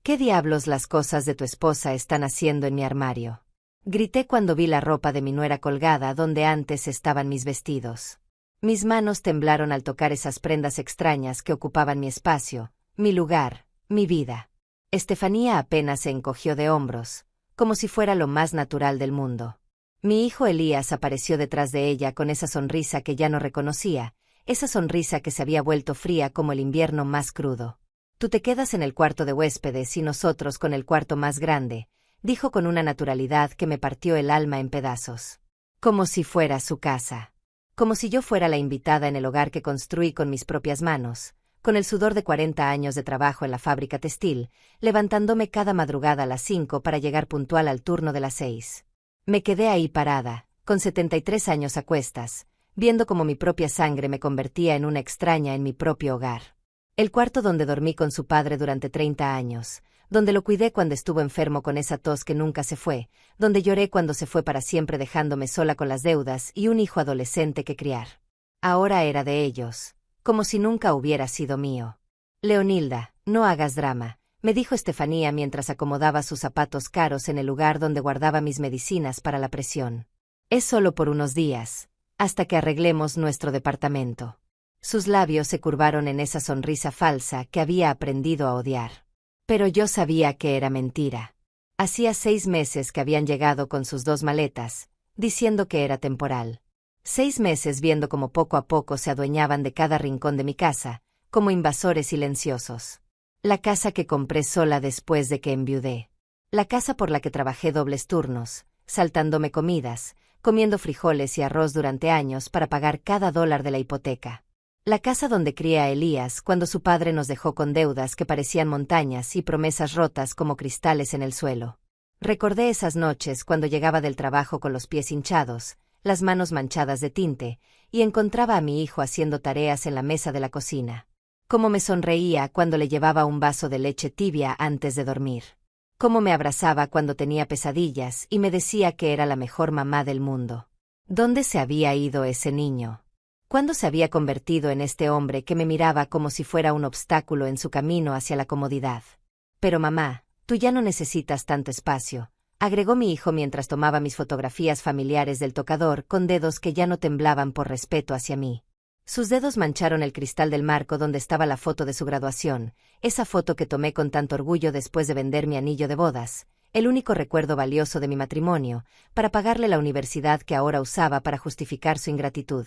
¿Qué diablos las cosas de tu esposa están haciendo en mi armario? Grité cuando vi la ropa de mi nuera colgada donde antes estaban mis vestidos. Mis manos temblaron al tocar esas prendas extrañas que ocupaban mi espacio, mi lugar, mi vida. Estefanía apenas se encogió de hombros, como si fuera lo más natural del mundo. Mi hijo Elías apareció detrás de ella con esa sonrisa que ya no reconocía, esa sonrisa que se había vuelto fría como el invierno más crudo. Tú te quedas en el cuarto de huéspedes y nosotros con el cuarto más grande, dijo con una naturalidad que me partió el alma en pedazos. Como si fuera su casa. Como si yo fuera la invitada en el hogar que construí con mis propias manos, con el sudor de 40 años de trabajo en la fábrica textil, levantándome cada madrugada a las 5 para llegar puntual al turno de las 6. Me quedé ahí parada, con 73 años a cuestas, viendo cómo mi propia sangre me convertía en una extraña en mi propio hogar. El cuarto donde dormí con su padre durante 30 años, donde lo cuidé cuando estuvo enfermo con esa tos que nunca se fue, donde lloré cuando se fue para siempre dejándome sola con las deudas y un hijo adolescente que criar. Ahora era de ellos, como si nunca hubiera sido mío. Leonilda, no hagas drama, me dijo Estefanía mientras acomodaba sus zapatos caros en el lugar donde guardaba mis medicinas para la presión. Es solo por unos días, hasta que arreglemos nuestro departamento. Sus labios se curvaron en esa sonrisa falsa que había aprendido a odiar. Pero yo sabía que era mentira. Hacía 6 meses que habían llegado con sus 2 maletas, diciendo que era temporal. 6 meses viendo cómo poco a poco se adueñaban de cada rincón de mi casa, como invasores silenciosos. La casa que compré sola después de que enviudé. La casa por la que trabajé dobles turnos, saltándome comidas, comiendo frijoles y arroz durante años para pagar cada dólar de la hipoteca. La casa donde crié a Elías cuando su padre nos dejó con deudas que parecían montañas y promesas rotas como cristales en el suelo. Recordé esas noches cuando llegaba del trabajo con los pies hinchados, las manos manchadas de tinte, y encontraba a mi hijo haciendo tareas en la mesa de la cocina. Cómo me sonreía cuando le llevaba un vaso de leche tibia antes de dormir. Cómo me abrazaba cuando tenía pesadillas y me decía que era la mejor mamá del mundo. ¿Dónde se había ido ese niño? ¿Cuándo se había convertido en este hombre que me miraba como si fuera un obstáculo en su camino hacia la comodidad? Pero mamá, tú ya no necesitas tanto espacio, agregó mi hijo mientras tomaba mis fotografías familiares del tocador con dedos que ya no temblaban por respeto hacia mí. Sus dedos mancharon el cristal del marco donde estaba la foto de su graduación, esa foto que tomé con tanto orgullo después de vender mi anillo de bodas, el único recuerdo valioso de mi matrimonio, para pagarle la universidad que ahora usaba para justificar su ingratitud.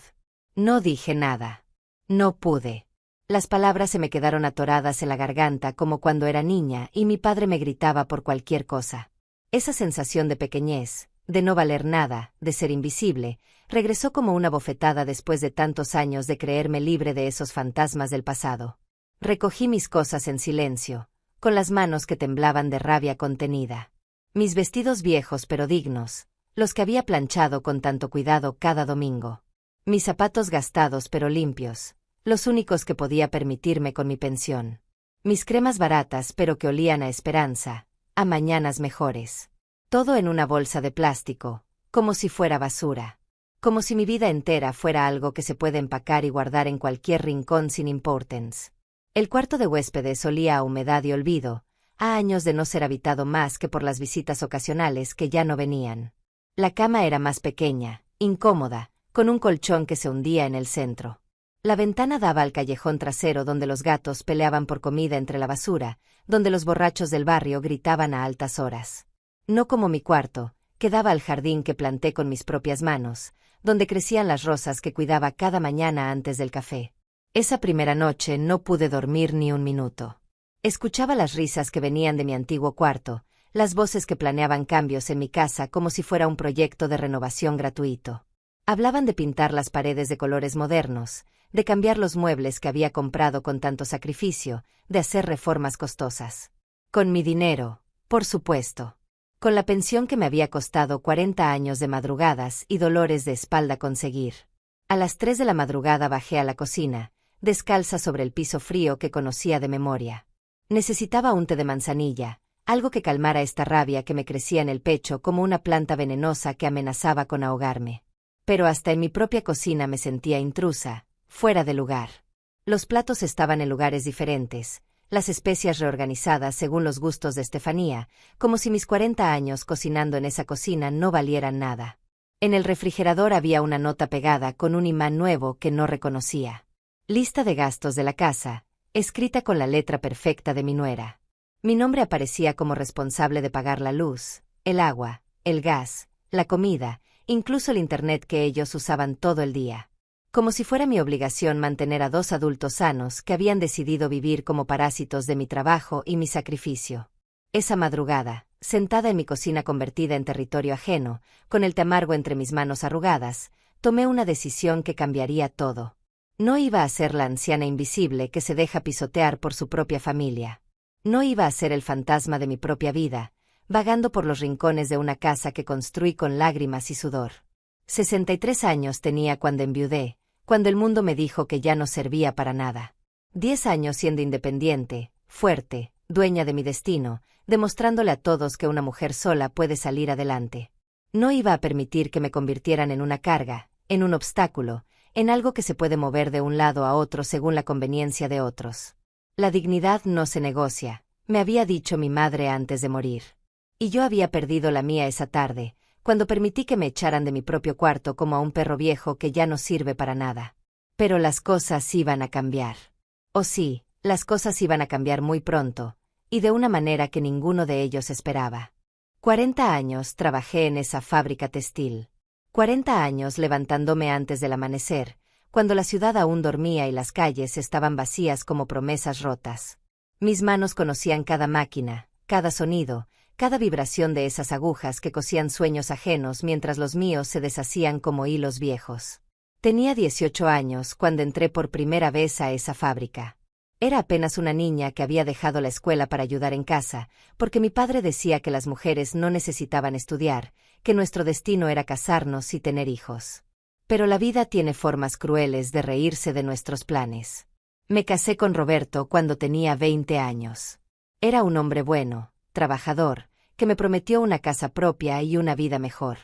No dije nada. No pude. Las palabras se me quedaron atoradas en la garganta como cuando era niña y mi padre me gritaba por cualquier cosa. Esa sensación de pequeñez, de no valer nada, de ser invisible, regresó como una bofetada después de tantos años de creerme libre de esos fantasmas del pasado. Recogí mis cosas en silencio, con las manos que temblaban de rabia contenida. Mis vestidos viejos pero dignos, los que había planchado con tanto cuidado cada domingo. Mis zapatos gastados pero limpios, los únicos que podía permitirme con mi pensión. Mis cremas baratas pero que olían a esperanza, a mañanas mejores. Todo en una bolsa de plástico, como si fuera basura. Como si mi vida entera fuera algo que se puede empacar y guardar en cualquier rincón sin importance. El cuarto de huéspedes olía a humedad y olvido, a años de no ser habitado más que por las visitas ocasionales que ya no venían. La cama era más pequeña, incómoda, con un colchón que se hundía en el centro. La ventana daba al callejón trasero donde los gatos peleaban por comida entre la basura, donde los borrachos del barrio gritaban a altas horas. No como mi cuarto, que daba al jardín que planté con mis propias manos, donde crecían las rosas que cuidaba cada mañana antes del café. Esa primera noche no pude dormir ni un minuto. Escuchaba las risas que venían de mi antiguo cuarto, las voces que planeaban cambios en mi casa como si fuera un proyecto de renovación gratuito. Hablaban de pintar las paredes de colores modernos, de cambiar los muebles que había comprado con tanto sacrificio, de hacer reformas costosas. Con mi dinero, por supuesto. Con la pensión que me había costado 40 años de madrugadas y dolores de espalda conseguir. A las 3 de la madrugada bajé a la cocina, descalza sobre el piso frío que conocía de memoria. Necesitaba un té de manzanilla, algo que calmara esta rabia que me crecía en el pecho como una planta venenosa que amenazaba con ahogarme. Pero hasta en mi propia cocina me sentía intrusa, fuera de lugar. Los platos estaban en lugares diferentes, las especias reorganizadas según los gustos de Estefanía, como si mis 40 años cocinando en esa cocina no valieran nada. En el refrigerador había una nota pegada con un imán nuevo que no reconocía. Lista de gastos de la casa, escrita con la letra perfecta de mi nuera. Mi nombre aparecía como responsable de pagar la luz, el agua, el gas, la comida, incluso el internet que ellos usaban todo el día. Como si fuera mi obligación mantener a 2 adultos sanos que habían decidido vivir como parásitos de mi trabajo y mi sacrificio. Esa madrugada, sentada en mi cocina convertida en territorio ajeno, con el té amargo entre mis manos arrugadas, tomé una decisión que cambiaría todo. No iba a ser la anciana invisible que se deja pisotear por su propia familia. No iba a ser el fantasma de mi propia vida, vagando por los rincones de una casa que construí con lágrimas y sudor. 63 años tenía cuando enviudé, cuando el mundo me dijo que ya no servía para nada. 10 años siendo independiente, fuerte, dueña de mi destino, demostrándole a todos que una mujer sola puede salir adelante. No iba a permitir que me convirtieran en una carga, en un obstáculo, en algo que se puede mover de un lado a otro según la conveniencia de otros. La dignidad no se negocia, me había dicho mi madre antes de morir. Y yo había perdido la mía esa tarde, cuando permití que me echaran de mi propio cuarto como a un perro viejo que ya no sirve para nada. Pero las cosas iban a cambiar. Oh sí, las cosas iban a cambiar muy pronto, y de una manera que ninguno de ellos esperaba. 40 años trabajé en esa fábrica textil. 40 años levantándome antes del amanecer, cuando la ciudad aún dormía y las calles estaban vacías como promesas rotas. Mis manos conocían cada máquina, cada sonido, cada vibración de esas agujas que cosían sueños ajenos mientras los míos se deshacían como hilos viejos. Tenía 18 años cuando entré por primera vez a esa fábrica. Era apenas una niña que había dejado la escuela para ayudar en casa, porque mi padre decía que las mujeres no necesitaban estudiar, que nuestro destino era casarnos y tener hijos. Pero la vida tiene formas crueles de reírse de nuestros planes. Me casé con Roberto cuando tenía 20 años. Era un hombre bueno, trabajador, que me prometió una casa propia y una vida mejor.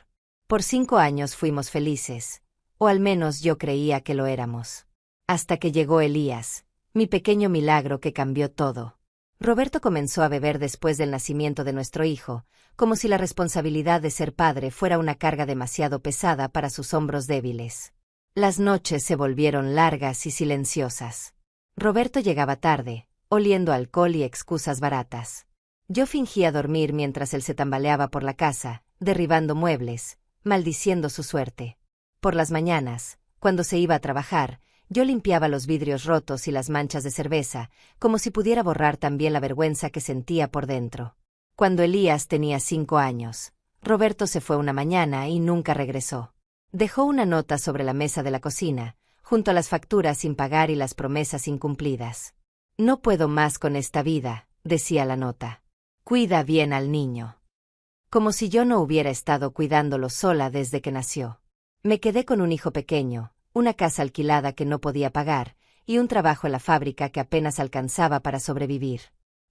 Por 5 años fuimos felices, o al menos yo creía que lo éramos. Hasta que llegó Elías, mi pequeño milagro que cambió todo. Roberto comenzó a beber después del nacimiento de nuestro hijo, como si la responsabilidad de ser padre fuera una carga demasiado pesada para sus hombros débiles. Las noches se volvieron largas y silenciosas. Roberto llegaba tarde, oliendo alcohol y excusas baratas. Yo fingía dormir mientras él se tambaleaba por la casa, derribando muebles, maldiciendo su suerte. Por las mañanas, cuando se iba a trabajar, yo limpiaba los vidrios rotos y las manchas de cerveza, como si pudiera borrar también la vergüenza que sentía por dentro. Cuando Elías tenía 5 años, Roberto se fue una mañana y nunca regresó. Dejó una nota sobre la mesa de la cocina, junto a las facturas sin pagar y las promesas incumplidas. No puedo más con esta vida, decía la nota. Cuida bien al niño. Como si yo no hubiera estado cuidándolo sola desde que nació. Me quedé con un hijo pequeño, una casa alquilada que no podía pagar, y un trabajo en la fábrica que apenas alcanzaba para sobrevivir.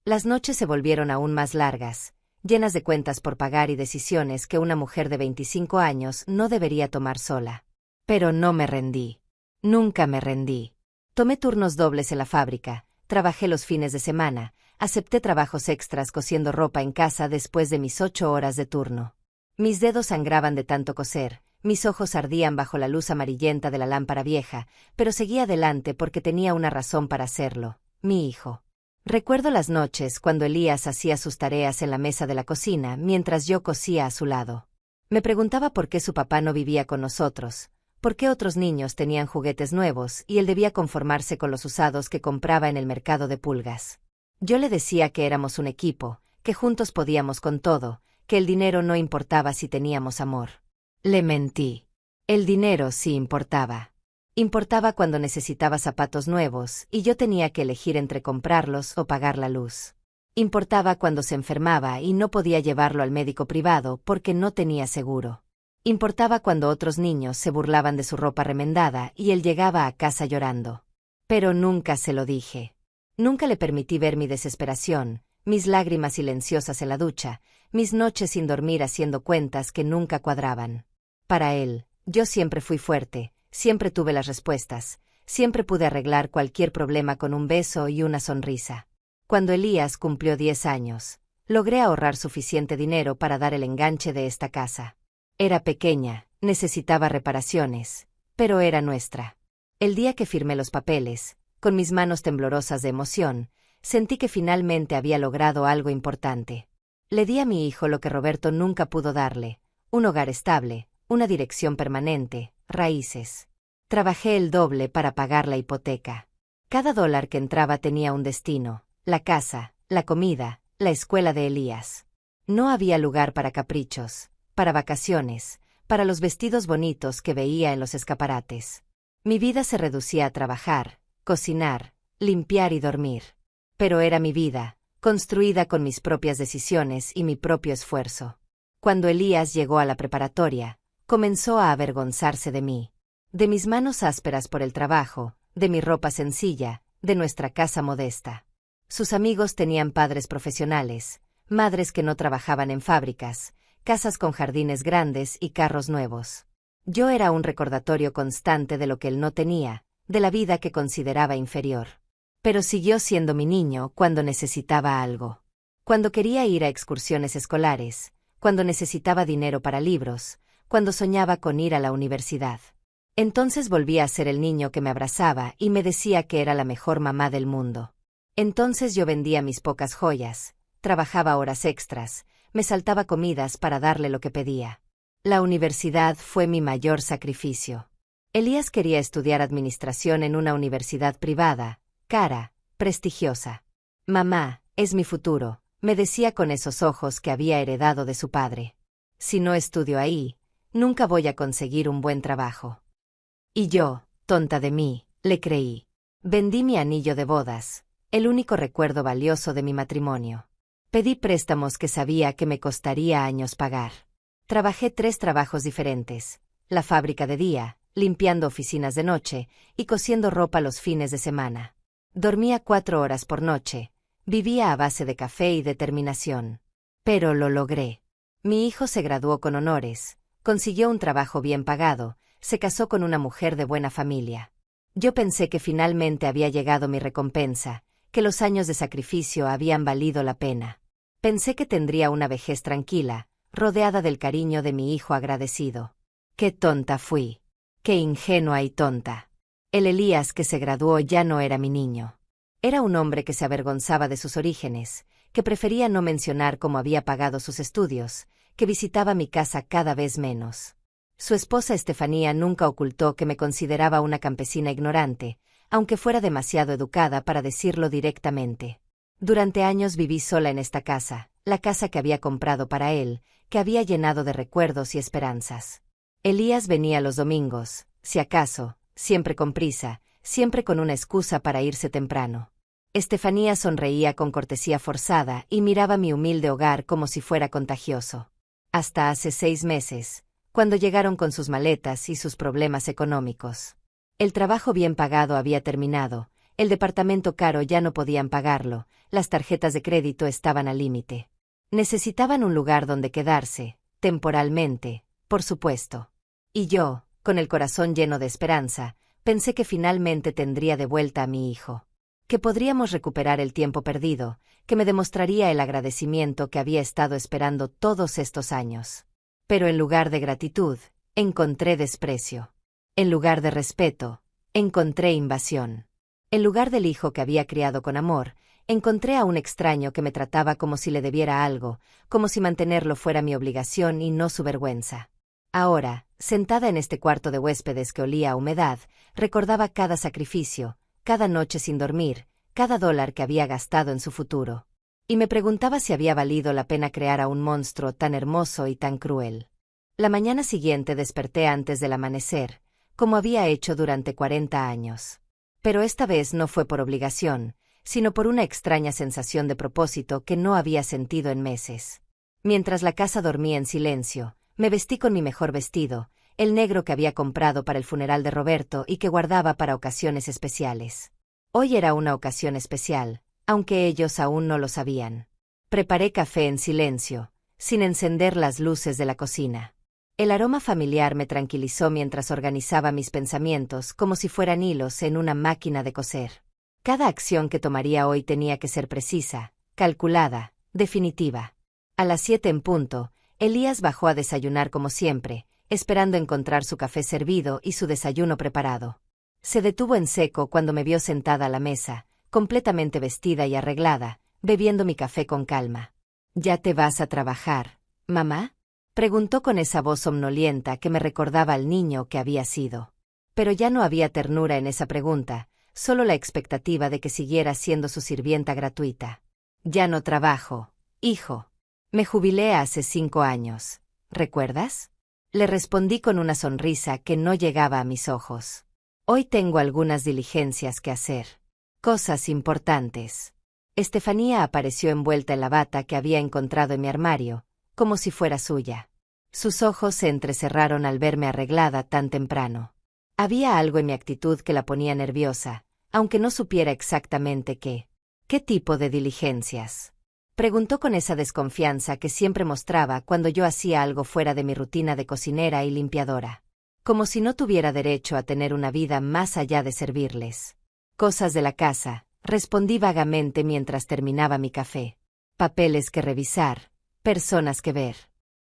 Las noches se volvieron aún más largas, llenas de cuentas por pagar y decisiones que una mujer de 25 años no debería tomar sola. Pero no me rendí. Nunca me rendí. Tomé turnos dobles en la fábrica, trabajé los fines de semana, acepté trabajos extras cosiendo ropa en casa después de mis 8 horas de turno. Mis dedos sangraban de tanto coser. Mis ojos ardían bajo la luz amarillenta de la lámpara vieja, pero seguía adelante porque tenía una razón para hacerlo, mi hijo. Recuerdo las noches cuando Elías hacía sus tareas en la mesa de la cocina mientras yo cosía a su lado. Me preguntaba por qué su papá no vivía con nosotros, por qué otros niños tenían juguetes nuevos y él debía conformarse con los usados que compraba en el mercado de pulgas. Yo le decía que éramos un equipo, que juntos podíamos con todo, que el dinero no importaba si teníamos amor. Le mentí. El dinero sí importaba. Importaba cuando necesitaba zapatos nuevos y yo tenía que elegir entre comprarlos o pagar la luz. Importaba cuando se enfermaba y no podía llevarlo al médico privado porque no tenía seguro. Importaba cuando otros niños se burlaban de su ropa remendada y él llegaba a casa llorando. Pero nunca se lo dije. Nunca le permití ver mi desesperación, mis lágrimas silenciosas en la ducha, mis noches sin dormir haciendo cuentas que nunca cuadraban. Para él, yo siempre fui fuerte, siempre tuve las respuestas, siempre pude arreglar cualquier problema con un beso y una sonrisa. Cuando Elías cumplió 10 años, logré ahorrar suficiente dinero para dar el enganche de esta casa. Era pequeña, necesitaba reparaciones, pero era nuestra. El día que firmé los papeles, con mis manos temblorosas de emoción, sentí que finalmente había logrado algo importante. Le di a mi hijo lo que Roberto nunca pudo darle: un hogar estable, una dirección permanente, raíces. Trabajé el doble para pagar la hipoteca. Cada dólar que entraba tenía un destino: la casa, la comida, la escuela de Elías. No había lugar para caprichos, para vacaciones, para los vestidos bonitos que veía en los escaparates. Mi vida se reducía a trabajar, cocinar, limpiar y dormir. Pero era mi vida, construida con mis propias decisiones y mi propio esfuerzo. Cuando Elías llegó a la preparatoria, comenzó a avergonzarse de mí. De mis manos ásperas por el trabajo, de mi ropa sencilla, de nuestra casa modesta. Sus amigos tenían padres profesionales, madres que no trabajaban en fábricas, casas con jardines grandes y carros nuevos. Yo era un recordatorio constante de lo que él no tenía, de la vida que consideraba inferior. Pero siguió siendo mi niño cuando necesitaba algo. Cuando quería ir a excursiones escolares, cuando necesitaba dinero para libros, cuando soñaba con ir a la universidad. Entonces volvía a ser el niño que me abrazaba y me decía que era la mejor mamá del mundo. Entonces yo vendía mis pocas joyas, trabajaba horas extras, me saltaba comidas para darle lo que pedía. La universidad fue mi mayor sacrificio. Elías quería estudiar administración en una universidad privada, cara, prestigiosa. Mamá, es mi futuro, me decía con esos ojos que había heredado de su padre. Si no estudio ahí, nunca voy a conseguir un buen trabajo. Y yo, tonta de mí, le creí. Vendí mi anillo de bodas, el único recuerdo valioso de mi matrimonio. Pedí préstamos que sabía que me costaría años pagar. Trabajé 3 trabajos diferentes: la fábrica de día, limpiando oficinas de noche y cosiendo ropa los fines de semana. Dormía 4 horas por noche, vivía a base de café y determinación. Pero lo logré. Mi hijo se graduó con honores, consiguió un trabajo bien pagado, se casó con una mujer de buena familia. Yo pensé que finalmente había llegado mi recompensa, que los años de sacrificio habían valido la pena. Pensé que tendría una vejez tranquila, rodeada del cariño de mi hijo agradecido. ¡Qué tonta fui! ¡Qué ingenua y tonta! El Elías que se graduó ya no era mi niño. Era un hombre que se avergonzaba de sus orígenes, que prefería no mencionar cómo había pagado sus estudios, que visitaba mi casa cada vez menos. Su esposa Estefanía nunca ocultó que me consideraba una campesina ignorante, aunque fuera demasiado educada para decirlo directamente. Durante años viví sola en esta casa, la casa que había comprado para él, que había llenado de recuerdos y esperanzas. Elías venía los domingos, si acaso, siempre con prisa, siempre con una excusa para irse temprano. Estefanía sonreía con cortesía forzada y miraba mi humilde hogar como si fuera contagioso. Hasta hace 6 meses, cuando llegaron con sus maletas y sus problemas económicos. El trabajo bien pagado había terminado, el departamento caro ya no podían pagarlo, las tarjetas de crédito estaban al límite. Necesitaban un lugar donde quedarse, temporalmente, por supuesto. Y yo, con el corazón lleno de esperanza, pensé que finalmente tendría de vuelta a mi hijo. Que podríamos recuperar el tiempo perdido, que me demostraría el agradecimiento que había estado esperando todos estos años. Pero en lugar de gratitud, encontré desprecio. En lugar de respeto, encontré invasión. En lugar del hijo que había criado con amor, encontré a un extraño que me trataba como si le debiera algo, como si mantenerlo fuera mi obligación y no su vergüenza. Ahora, sentada en este cuarto de huéspedes que olía a humedad, recordaba cada sacrificio, cada noche sin dormir, cada dólar que había gastado en su futuro. Y me preguntaba si había valido la pena crear a un monstruo tan hermoso y tan cruel. La mañana siguiente desperté antes del amanecer, como había hecho durante 40 años. Pero esta vez no fue por obligación, sino por una extraña sensación de propósito que no había sentido en meses. Mientras la casa dormía en silencio, me vestí con mi mejor vestido, el negro que había comprado para el funeral de Roberto y que guardaba para ocasiones especiales. Hoy era una ocasión especial, aunque ellos aún no lo sabían. Preparé café en silencio, sin encender las luces de la cocina. El aroma familiar me tranquilizó mientras organizaba mis pensamientos como si fueran hilos en una máquina de coser. Cada acción que tomaría hoy tenía que ser precisa, calculada, definitiva. A las 7 en punto, Elías bajó a desayunar como siempre, esperando encontrar su café servido y su desayuno preparado. Se detuvo en seco cuando me vio sentada a la mesa, completamente vestida y arreglada, bebiendo mi café con calma. ¿Ya te vas a trabajar, mamá?, preguntó con esa voz somnolienta que me recordaba al niño que había sido. Pero ya no había ternura en esa pregunta, solo la expectativa de que siguiera siendo su sirvienta gratuita. Ya no trabajo, hijo. Me jubilé hace 5 años. ¿Recuerdas? Le respondí con una sonrisa que no llegaba a mis ojos. Hoy tengo algunas diligencias que hacer. Cosas importantes. Estefanía apareció envuelta en la bata que había encontrado en mi armario, como si fuera suya. Sus ojos se entrecerraron al verme arreglada tan temprano. Había algo en mi actitud que la ponía nerviosa, aunque no supiera exactamente qué. ¿Qué tipo de diligencias?, preguntó con esa desconfianza que siempre mostraba cuando yo hacía algo fuera de mi rutina de cocinera y limpiadora. Como si no tuviera derecho a tener una vida más allá de servirles. Cosas de la casa, respondí vagamente mientras terminaba mi café. Papeles que revisar, personas que ver.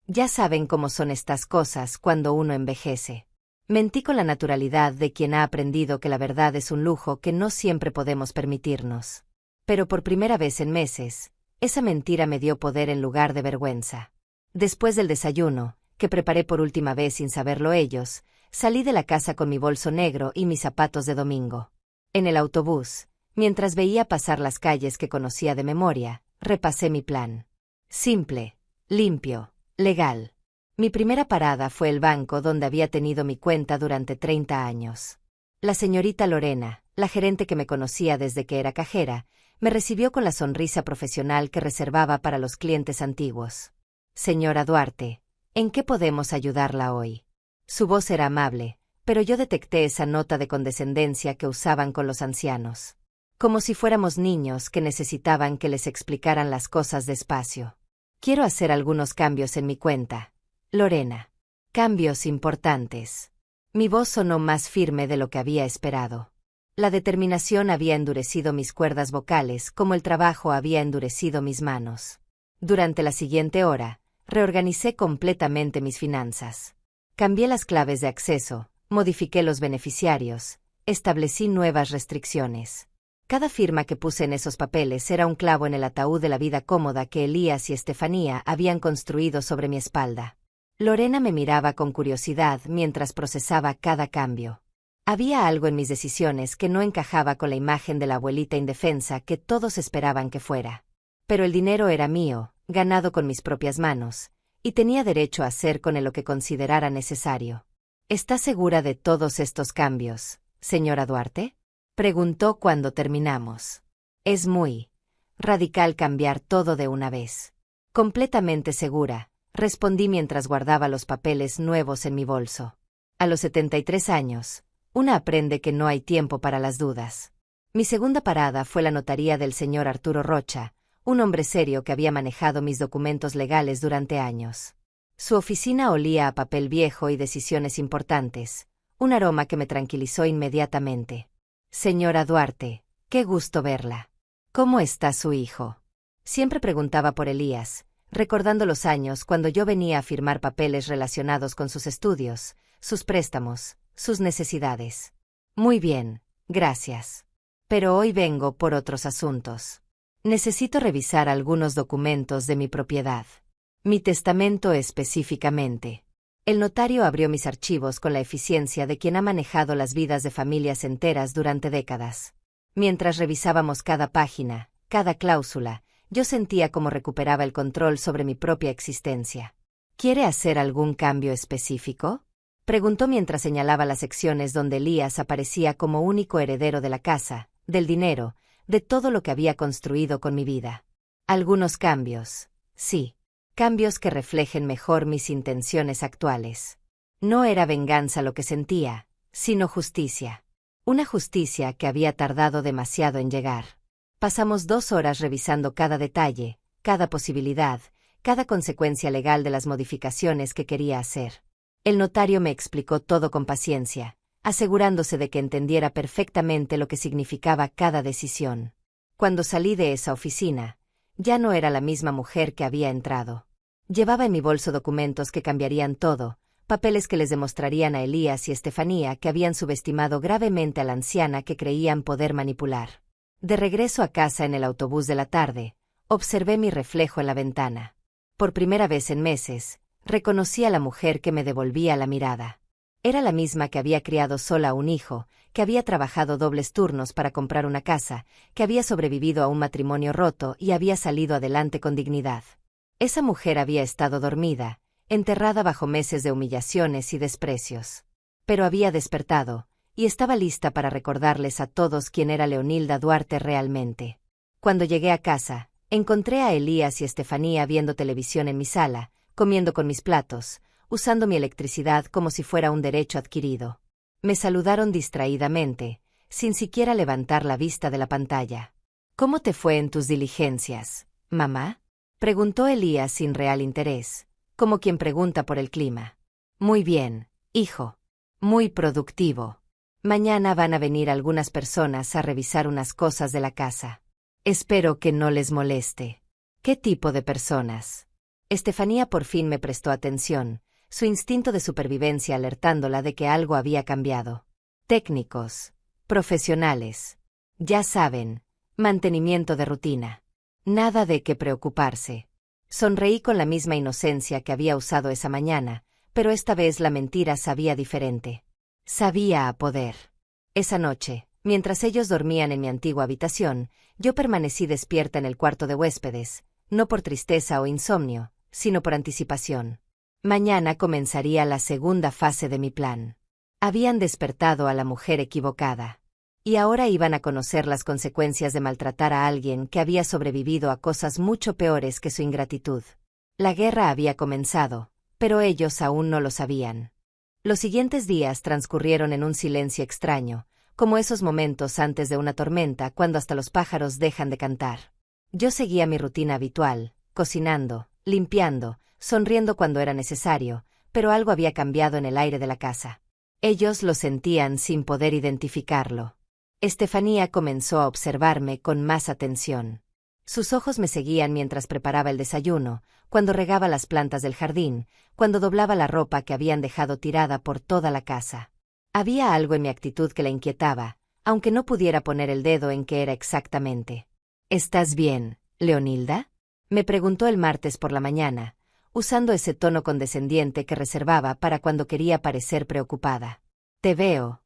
Ya saben cómo son estas cosas cuando uno envejece. Mentí con la naturalidad de quien ha aprendido que la verdad es un lujo que no siempre podemos permitirnos. Pero por primera vez en meses, esa mentira me dio poder en lugar de vergüenza. Después del desayuno, que preparé por última vez sin saberlo ellos, salí de la casa con mi bolso negro y mis zapatos de domingo. En el autobús, mientras veía pasar las calles que conocía de memoria, repasé mi plan. Simple, limpio, legal. Mi primera parada fue el banco donde había tenido mi cuenta durante 30 años. La señorita Lorena, la gerente que me conocía desde que era cajera, me recibió con la sonrisa profesional que reservaba para los clientes antiguos. Señora Duarte, ¿en qué podemos ayudarla hoy? Su voz era amable, pero yo detecté esa nota de condescendencia que usaban con los ancianos. Como si fuéramos niños que necesitaban que les explicaran las cosas despacio. Quiero hacer algunos cambios en mi cuenta, Lorena. Cambios importantes. Mi voz sonó más firme de lo que había esperado. La determinación había endurecido mis cuerdas vocales como el trabajo había endurecido mis manos. Durante la siguiente hora, reorganicé completamente mis finanzas. Cambié las claves de acceso, modifiqué los beneficiarios, establecí nuevas restricciones. Cada firma que puse en esos papeles era un clavo en el ataúd de la vida cómoda que Elías y Estefanía habían construido sobre mi espalda. Lorena me miraba con curiosidad mientras procesaba cada cambio. Había algo en mis decisiones que no encajaba con la imagen de la abuelita indefensa que todos esperaban que fuera. Pero el dinero era mío, ganado con mis propias manos, y tenía derecho a hacer con él lo que considerara necesario. ¿Está segura de todos estos cambios, señora Duarte?, preguntó cuando terminamos. Es muy radical cambiar todo de una vez. Completamente segura, respondí mientras guardaba los papeles nuevos en mi bolso. A los 73 años, una aprende que no hay tiempo para las dudas. Mi segunda parada fue la notaría del señor Arturo Rocha, un hombre serio que había manejado mis documentos legales durante años. Su oficina olía a papel viejo y decisiones importantes, un aroma que me tranquilizó inmediatamente. Señora Duarte, qué gusto verla. ¿Cómo está su hijo? Siempre preguntaba por Elías, recordando los años cuando yo venía a firmar papeles relacionados con sus estudios, sus préstamos, sus necesidades. Muy bien, gracias. Pero hoy vengo por otros asuntos. Necesito revisar algunos documentos de mi propiedad. Mi testamento específicamente. El notario abrió mis archivos con la eficiencia de quien ha manejado las vidas de familias enteras durante décadas. Mientras revisábamos cada página, cada cláusula, yo sentía cómo recuperaba el control sobre mi propia existencia. ¿Quiere hacer algún cambio específico?, preguntó mientras señalaba las secciones donde Elías aparecía como único heredero de la casa, del dinero, de todo lo que había construido con mi vida. Algunos cambios, sí. Cambios que reflejen mejor mis intenciones actuales. No era venganza lo que sentía, sino justicia. Una justicia que había tardado demasiado en llegar. Pasamos 2 horas revisando cada detalle, cada posibilidad, cada consecuencia legal de las modificaciones que quería hacer. El notario me explicó todo con paciencia, asegurándose de que entendiera perfectamente lo que significaba cada decisión. Cuando salí de esa oficina, ya no era la misma mujer que había entrado. Llevaba en mi bolso documentos que cambiarían todo, papeles que les demostrarían a Elías y Estefanía que habían subestimado gravemente a la anciana que creían poder manipular. De regreso a casa en el autobús de la tarde, observé mi reflejo en la ventana. Por primera vez en meses, reconocí a la mujer que me devolvía la mirada. Era la misma que había criado sola a un hijo, que había trabajado dobles turnos para comprar una casa, que había sobrevivido a un matrimonio roto y había salido adelante con dignidad. Esa mujer había estado dormida, enterrada bajo meses de humillaciones y desprecios. Pero había despertado, y estaba lista para recordarles a todos quién era Leonilda Duarte realmente. Cuando llegué a casa, encontré a Elías y Estefanía viendo televisión en mi sala, comiendo con mis platos, usando mi electricidad como si fuera un derecho adquirido. Me saludaron distraídamente, sin siquiera levantar la vista de la pantalla. «¿Cómo te fue en tus diligencias, mamá?», preguntó Elías sin real interés, como quien pregunta por el clima. «Muy bien, hijo. Muy productivo. Mañana van a venir algunas personas a revisar unas cosas de la casa. Espero que no les moleste». «¿Qué tipo de personas?». Estefanía por fin me prestó atención, su instinto de supervivencia alertándola de que algo había cambiado. «Técnicos. Profesionales. Ya saben, mantenimiento de rutina. Nada de qué preocuparse». Sonreí con la misma inocencia que había usado esa mañana, pero esta vez la mentira sabía diferente. Sabía a poder. Esa noche, mientras ellos dormían en mi antigua habitación, yo permanecí despierta en el cuarto de huéspedes, no por tristeza o insomnio, sino por anticipación. Mañana comenzaría la segunda fase de mi plan. Habían despertado a la mujer equivocada. Y ahora iban a conocer las consecuencias de maltratar a alguien que había sobrevivido a cosas mucho peores que su ingratitud. La guerra había comenzado, pero ellos aún no lo sabían. Los siguientes días transcurrieron en un silencio extraño, como esos momentos antes de una tormenta cuando hasta los pájaros dejan de cantar. Yo seguía mi rutina habitual, cocinando, limpiando, sonriendo cuando era necesario, pero algo había cambiado en el aire de la casa. Ellos lo sentían sin poder identificarlo. Estefanía comenzó a observarme con más atención. Sus ojos me seguían mientras preparaba el desayuno, cuando regaba las plantas del jardín, cuando doblaba la ropa que habían dejado tirada por toda la casa. Había algo en mi actitud que la inquietaba, aunque no pudiera poner el dedo en qué era exactamente. «¿Estás bien, Leonilda?», me preguntó el martes por la mañana, usando ese tono condescendiente que reservaba para cuando quería parecer preocupada. «Te veo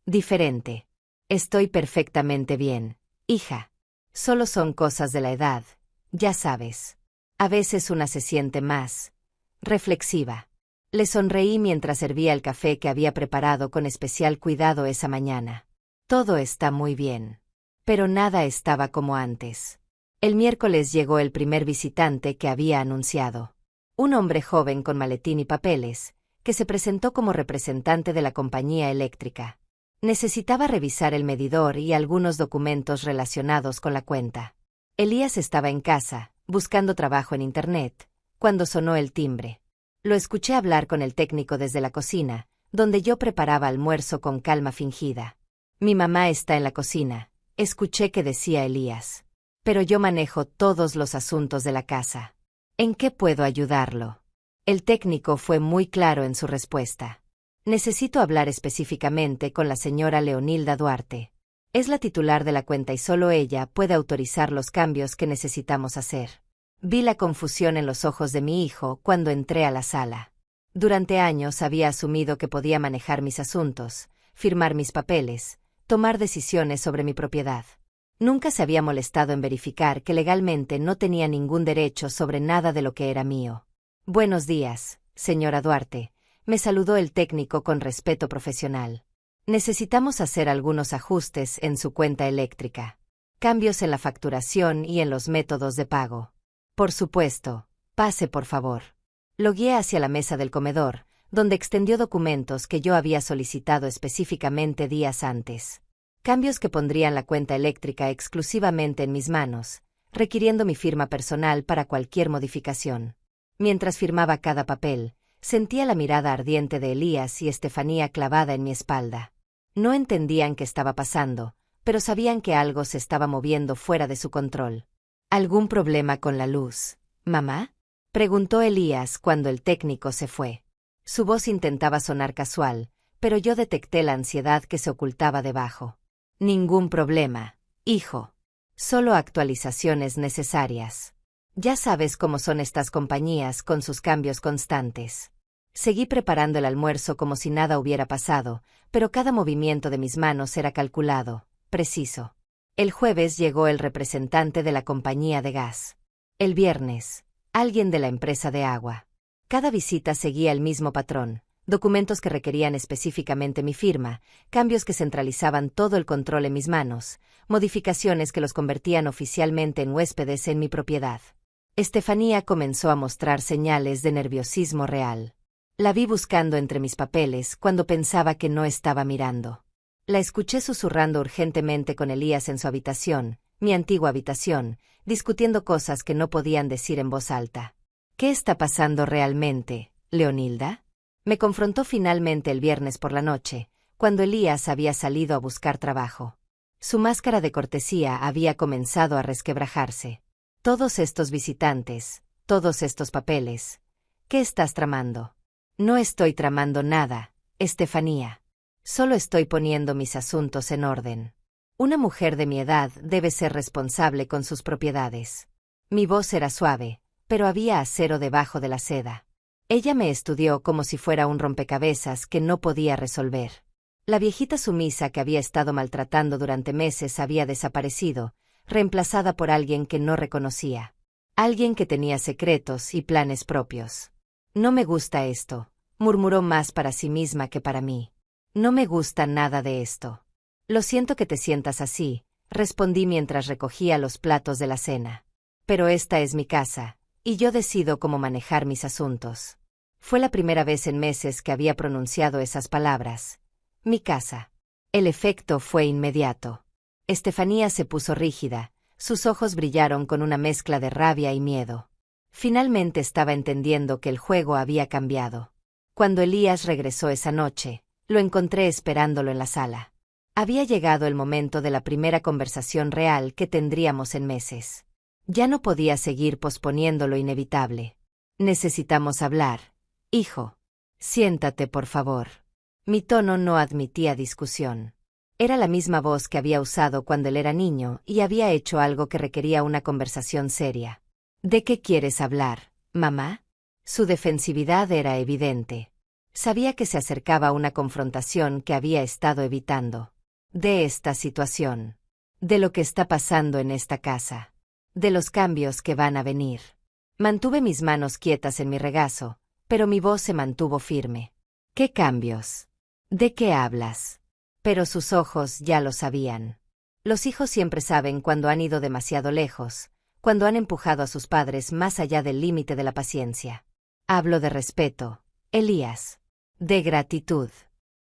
diferente». «Estoy perfectamente bien, hija. Solo son cosas de la edad, ya sabes. A veces una se siente más reflexiva». Le sonreí mientras servía el café que había preparado con especial cuidado esa mañana. «Todo está muy bien. Pero nada estaba como antes». El miércoles llegó el primer visitante que había anunciado. Un hombre joven con maletín y papeles, que se presentó como representante de la compañía eléctrica. Necesitaba revisar el medidor y algunos documentos relacionados con la cuenta. Elías estaba en casa, buscando trabajo en Internet, cuando sonó el timbre. Lo escuché hablar con el técnico desde la cocina, donde yo preparaba almuerzo con calma fingida. «Mi mamá está en la cocina», escuché que decía Elías. «Pero yo manejo todos los asuntos de la casa. ¿En qué puedo ayudarlo?». El técnico fue muy claro en su respuesta. «Necesito hablar específicamente con la señora Leonilda Duarte. Es la titular de la cuenta y solo ella puede autorizar los cambios que necesitamos hacer». Vi la confusión en los ojos de mi hijo cuando entré a la sala. Durante años había asumido que podía manejar mis asuntos, firmar mis papeles, tomar decisiones sobre mi propiedad. Nunca se había molestado en verificar que legalmente no tenía ningún derecho sobre nada de lo que era mío. «Buenos días, señora Duarte», me saludó el técnico con respeto profesional. «Necesitamos hacer algunos ajustes en su cuenta eléctrica. Cambios en la facturación y en los métodos de pago». «Por supuesto, pase por favor». Lo guié hacia la mesa del comedor, donde extendió documentos que yo había solicitado específicamente días antes. Cambios que pondrían la cuenta eléctrica exclusivamente en mis manos, requiriendo mi firma personal para cualquier modificación. Mientras firmaba cada papel, sentía la mirada ardiente de Elías y Estefanía clavada en mi espalda. No entendían qué estaba pasando, pero sabían que algo se estaba moviendo fuera de su control. ¿Algún problema con la luz, mamá?, preguntó Elías cuando el técnico se fue. Su voz intentaba sonar casual, pero yo detecté la ansiedad que se ocultaba debajo. Ningún problema, hijo. Solo actualizaciones necesarias. Ya sabes cómo son estas compañías con sus cambios constantes. Seguí preparando el almuerzo como si nada hubiera pasado, pero cada movimiento de mis manos era calculado, preciso. El jueves llegó el representante de la compañía de gas. El viernes, alguien de la empresa de agua. Cada visita seguía el mismo patrón: documentos que requerían específicamente mi firma, cambios que centralizaban todo el control en mis manos, modificaciones que los convertían oficialmente en huéspedes en mi propiedad. Estefanía comenzó a mostrar señales de nerviosismo real. La vi buscando entre mis papeles cuando pensaba que no estaba mirando. La escuché susurrando urgentemente con Elías en su habitación, mi antigua habitación, discutiendo cosas que no podían decir en voz alta. ¿Qué está pasando realmente, Leonilda? Me confrontó finalmente el viernes por la noche, cuando Elías había salido a buscar trabajo. Su máscara de cortesía había comenzado a resquebrajarse. Todos estos visitantes, todos estos papeles. ¿Qué estás tramando? No estoy tramando nada, Estefanía. Solo estoy poniendo mis asuntos en orden. Una mujer de mi edad debe ser responsable con sus propiedades. Mi voz era suave, pero había acero debajo de la seda. Ella me estudió como si fuera un rompecabezas que no podía resolver. La viejita sumisa que había estado maltratando durante meses había desaparecido, reemplazada por alguien que no reconocía. Alguien que tenía secretos y planes propios. No me gusta esto, murmuró más para sí misma que para mí. No me gusta nada de esto. Lo siento que te sientas así, respondí mientras recogía los platos de la cena. Pero esta es mi casa, y yo decido cómo manejar mis asuntos. Fue la primera vez en meses que había pronunciado esas palabras. Mi casa. El efecto fue inmediato. Estefanía se puso rígida, sus ojos brillaron con una mezcla de rabia y miedo. Finalmente estaba entendiendo que el juego había cambiado. Cuando Elías regresó esa noche, lo encontré esperándolo en la sala. Había llegado el momento de la primera conversación real que tendríamos en meses. Ya no podía seguir posponiendo lo inevitable. Necesitamos hablar, hijo. Siéntate, por favor. Mi tono no admitía discusión. Era la misma voz que había usado cuando él era niño y había hecho algo que requería una conversación seria. ¿De qué quieres hablar, mamá? Su defensividad era evidente. Sabía que se acercaba una confrontación que había estado evitando. De esta situación. De lo que está pasando en esta casa. De los cambios que van a venir. Mantuve mis manos quietas en mi regazo, pero mi voz se mantuvo firme. ¿Qué cambios? ¿De qué hablas? Pero sus ojos ya lo sabían. Los hijos siempre saben cuando han ido demasiado lejos, cuando han empujado a sus padres más allá del límite de la paciencia. Hablo de respeto, Elías. De gratitud.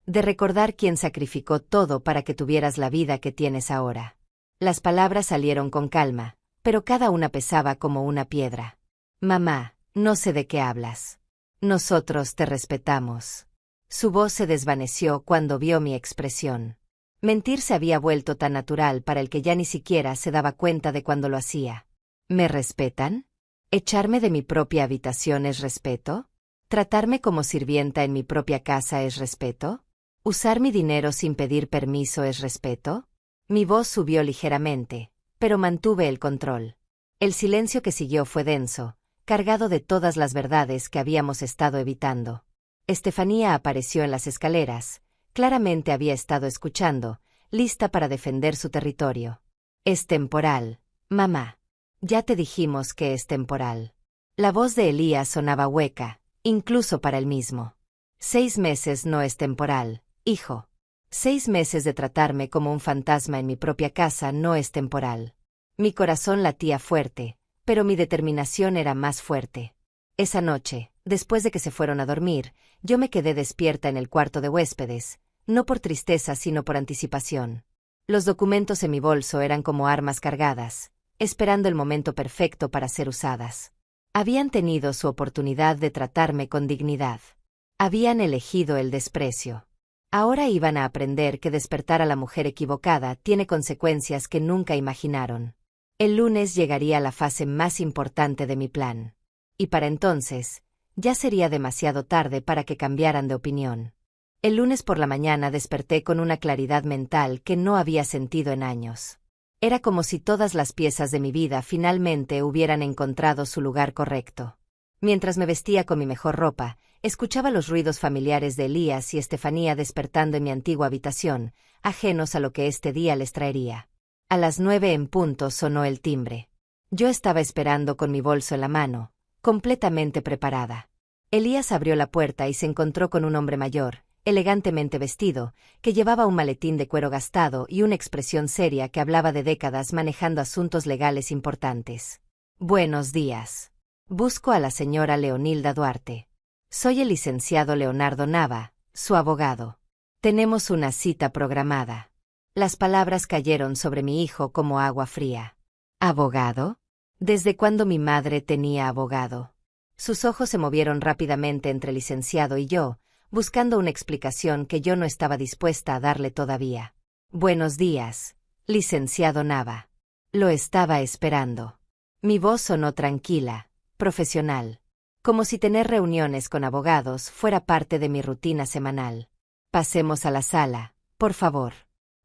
De recordar quién sacrificó todo para que tuvieras la vida que tienes ahora. Las palabras salieron con calma, pero cada una pesaba como una piedra. Mamá, no sé de qué hablas. Nosotros te respetamos. Su voz se desvaneció cuando vio mi expresión. Mentir se había vuelto tan natural para el que ya ni siquiera se daba cuenta de cuando lo hacía. ¿Me respetan? ¿Echarme de mi propia habitación es respeto? ¿Tratarme como sirvienta en mi propia casa es respeto? ¿Usar mi dinero sin pedir permiso es respeto? Mi voz subió ligeramente, pero mantuve el control. El silencio que siguió fue denso, cargado de todas las verdades que habíamos estado evitando. Estefanía apareció en las escaleras. Claramente había estado escuchando, lista para defender su territorio. Es temporal, mamá. Ya te dijimos que es temporal. La voz de Elías sonaba hueca, incluso para él mismo. 6 meses no es temporal, hijo. 6 meses de tratarme como un fantasma en mi propia casa no es temporal. Mi corazón latía fuerte, pero mi determinación era más fuerte. Esa noche, después de que se fueron a dormir, yo me quedé despierta en el cuarto de huéspedes, no por tristeza sino por anticipación. Los documentos en mi bolso eran como armas cargadas, esperando el momento perfecto para ser usadas. Habían tenido su oportunidad de tratarme con dignidad. Habían elegido el desprecio. Ahora iban a aprender que despertar a la mujer equivocada tiene consecuencias que nunca imaginaron. El lunes llegaría la fase más importante de mi plan. Y para entonces, ya sería demasiado tarde para que cambiaran de opinión. El lunes por la mañana desperté con una claridad mental que no había sentido en años. Era como si todas las piezas de mi vida finalmente hubieran encontrado su lugar correcto. Mientras me vestía con mi mejor ropa, escuchaba los ruidos familiares de Elías y Estefanía despertando en mi antigua habitación, ajenos a lo que este día les traería. A las 9 en punto sonó el timbre. Yo estaba esperando con mi bolso en la mano, completamente preparada. Elías abrió la puerta y se encontró con un hombre mayor, elegantemente vestido, que llevaba un maletín de cuero gastado y una expresión seria que hablaba de décadas manejando asuntos legales importantes. Buenos días. Busco a la señora Leonilda Duarte. Soy el licenciado Leonardo Nava, su abogado. Tenemos una cita programada. Las palabras cayeron sobre mi hijo como agua fría. ¿Abogado? ¿Desde cuándo mi madre tenía abogado? Sus ojos se movieron rápidamente entre el licenciado y yo, buscando una explicación que yo no estaba dispuesta a darle todavía. Buenos días, licenciado Nava. Lo estaba esperando. Mi voz sonó tranquila, profesional, como si tener reuniones con abogados fuera parte de mi rutina semanal. Pasemos a la sala, por favor.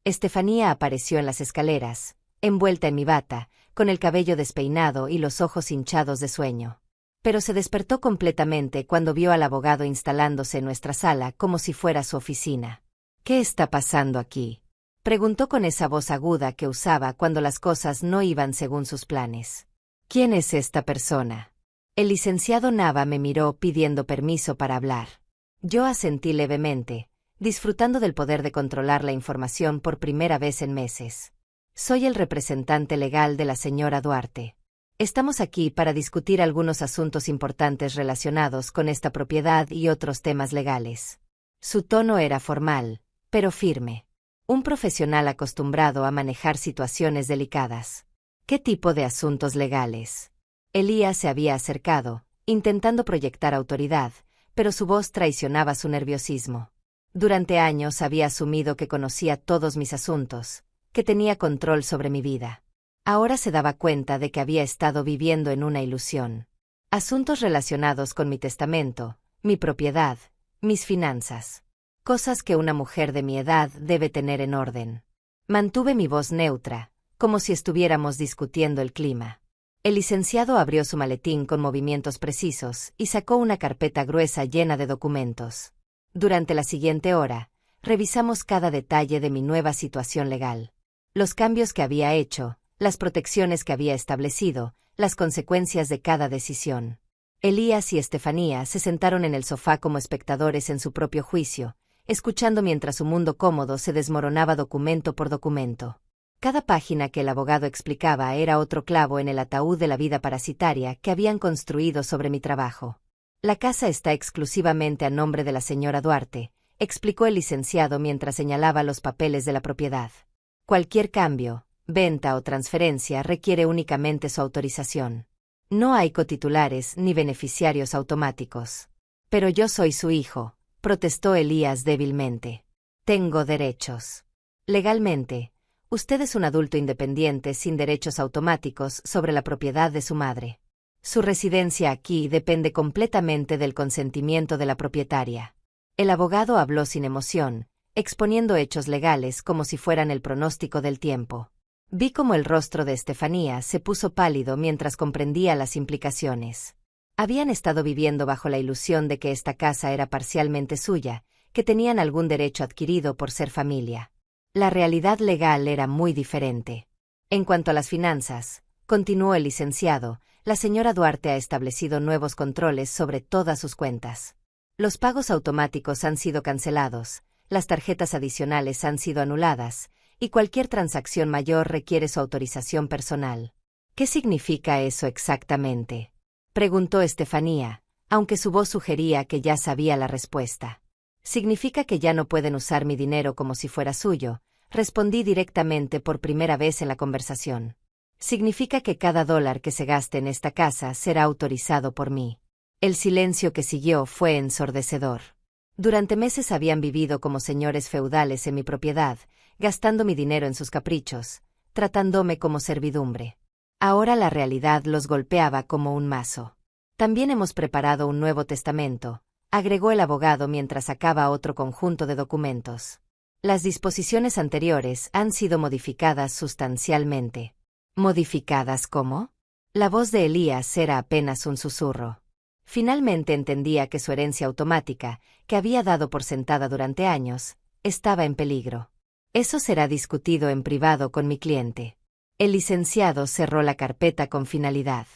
Estefanía apareció en las escaleras, envuelta en mi bata, con el cabello despeinado y los ojos hinchados de sueño. Pero se despertó completamente cuando vio al abogado instalándose en nuestra sala como si fuera su oficina. ¿Qué está pasando aquí?, preguntó con esa voz aguda que usaba cuando las cosas no iban según sus planes. ¿Quién es esta persona? El licenciado Nava me miró pidiendo permiso para hablar. Yo asentí levemente, disfrutando del poder de controlar la información por primera vez en meses. Soy el representante legal de la señora Duarte. Estamos aquí para discutir algunos asuntos importantes relacionados con esta propiedad y otros temas legales. Su tono era formal, pero firme. Un profesional acostumbrado a manejar situaciones delicadas. ¿Qué tipo de asuntos legales? Elías se había acercado, intentando proyectar autoridad, pero su voz traicionaba su nerviosismo. Durante años había asumido que conocía todos mis asuntos, que tenía control sobre mi vida. Ahora se daba cuenta de que había estado viviendo en una ilusión. Asuntos relacionados con mi testamento, mi propiedad, mis finanzas. Cosas que una mujer de mi edad debe tener en orden. Mantuve mi voz neutra, como si estuviéramos discutiendo el clima. El licenciado abrió su maletín con movimientos precisos y sacó una carpeta gruesa llena de documentos. Durante la siguiente hora, revisamos cada detalle de mi nueva situación legal. Los cambios que había hecho, las protecciones que había establecido, las consecuencias de cada decisión. Elías y Estefanía se sentaron en el sofá como espectadores en su propio juicio, escuchando mientras su mundo cómodo se desmoronaba documento por documento. Cada página que el abogado explicaba era otro clavo en el ataúd de la vida parasitaria que habían construido sobre mi trabajo. La casa está exclusivamente a nombre de la señora Duarte, explicó el licenciado mientras señalaba los papeles de la propiedad. Cualquier cambio, venta o transferencia requiere únicamente su autorización. No hay cotitulares ni beneficiarios automáticos. Pero yo soy su hijo, protestó Elías débilmente. Tengo derechos. Legalmente, usted es un adulto independiente sin derechos automáticos sobre la propiedad de su madre. Su residencia aquí depende completamente del consentimiento de la propietaria. El abogado habló sin emoción, exponiendo hechos legales como si fueran el pronóstico del tiempo. Vi cómo el rostro de Estefanía se puso pálido mientras comprendía las implicaciones. Habían estado viviendo bajo la ilusión de que esta casa era parcialmente suya, que tenían algún derecho adquirido por ser familia. La realidad legal era muy diferente. En cuanto a las finanzas, continuó el licenciado, la señora Duarte ha establecido nuevos controles sobre todas sus cuentas. Los pagos automáticos han sido cancelados, las tarjetas adicionales han sido anuladas, y cualquier transacción mayor requiere su autorización personal. ¿Qué significa eso exactamente?, preguntó Estefanía, aunque su voz sugería que ya sabía la respuesta. Significa que ya no pueden usar mi dinero como si fuera suyo, respondí directamente por primera vez en la conversación. Significa que cada dólar que se gaste en esta casa será autorizado por mí. El silencio que siguió fue ensordecedor. Durante meses habían vivido como señores feudales en mi propiedad, gastando mi dinero en sus caprichos, tratándome como servidumbre. Ahora la realidad los golpeaba como un mazo. También hemos preparado un nuevo testamento, agregó el abogado mientras sacaba otro conjunto de documentos. Las disposiciones anteriores han sido modificadas sustancialmente. ¿Modificadas cómo? La voz de Elías era apenas un susurro. Finalmente entendía que su herencia automática, que había dado por sentada durante años, estaba en peligro. Eso será discutido en privado con mi cliente. El licenciado cerró la carpeta con finalidad.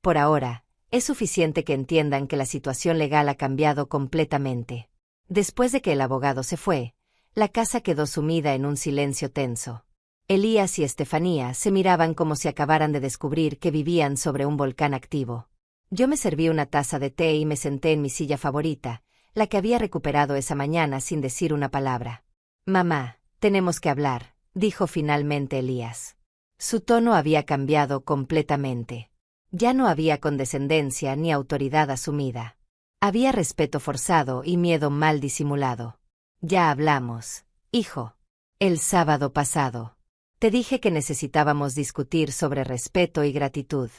Por ahora, es suficiente que entiendan que la situación legal ha cambiado completamente. Después de que el abogado se fue, la casa quedó sumida en un silencio tenso. Elías y Estefanía se miraban como si acabaran de descubrir que vivían sobre un volcán activo. Yo me serví una taza de té y me senté en mi silla favorita, la que había recuperado esa mañana sin decir una palabra. «Mamá, tenemos que hablar», dijo finalmente Elías. Su tono había cambiado completamente. Ya no había condescendencia ni autoridad asumida. Había respeto forzado y miedo mal disimulado. «Ya hablamos, hijo. El sábado pasado. Te dije que necesitábamos discutir sobre respeto y gratitud.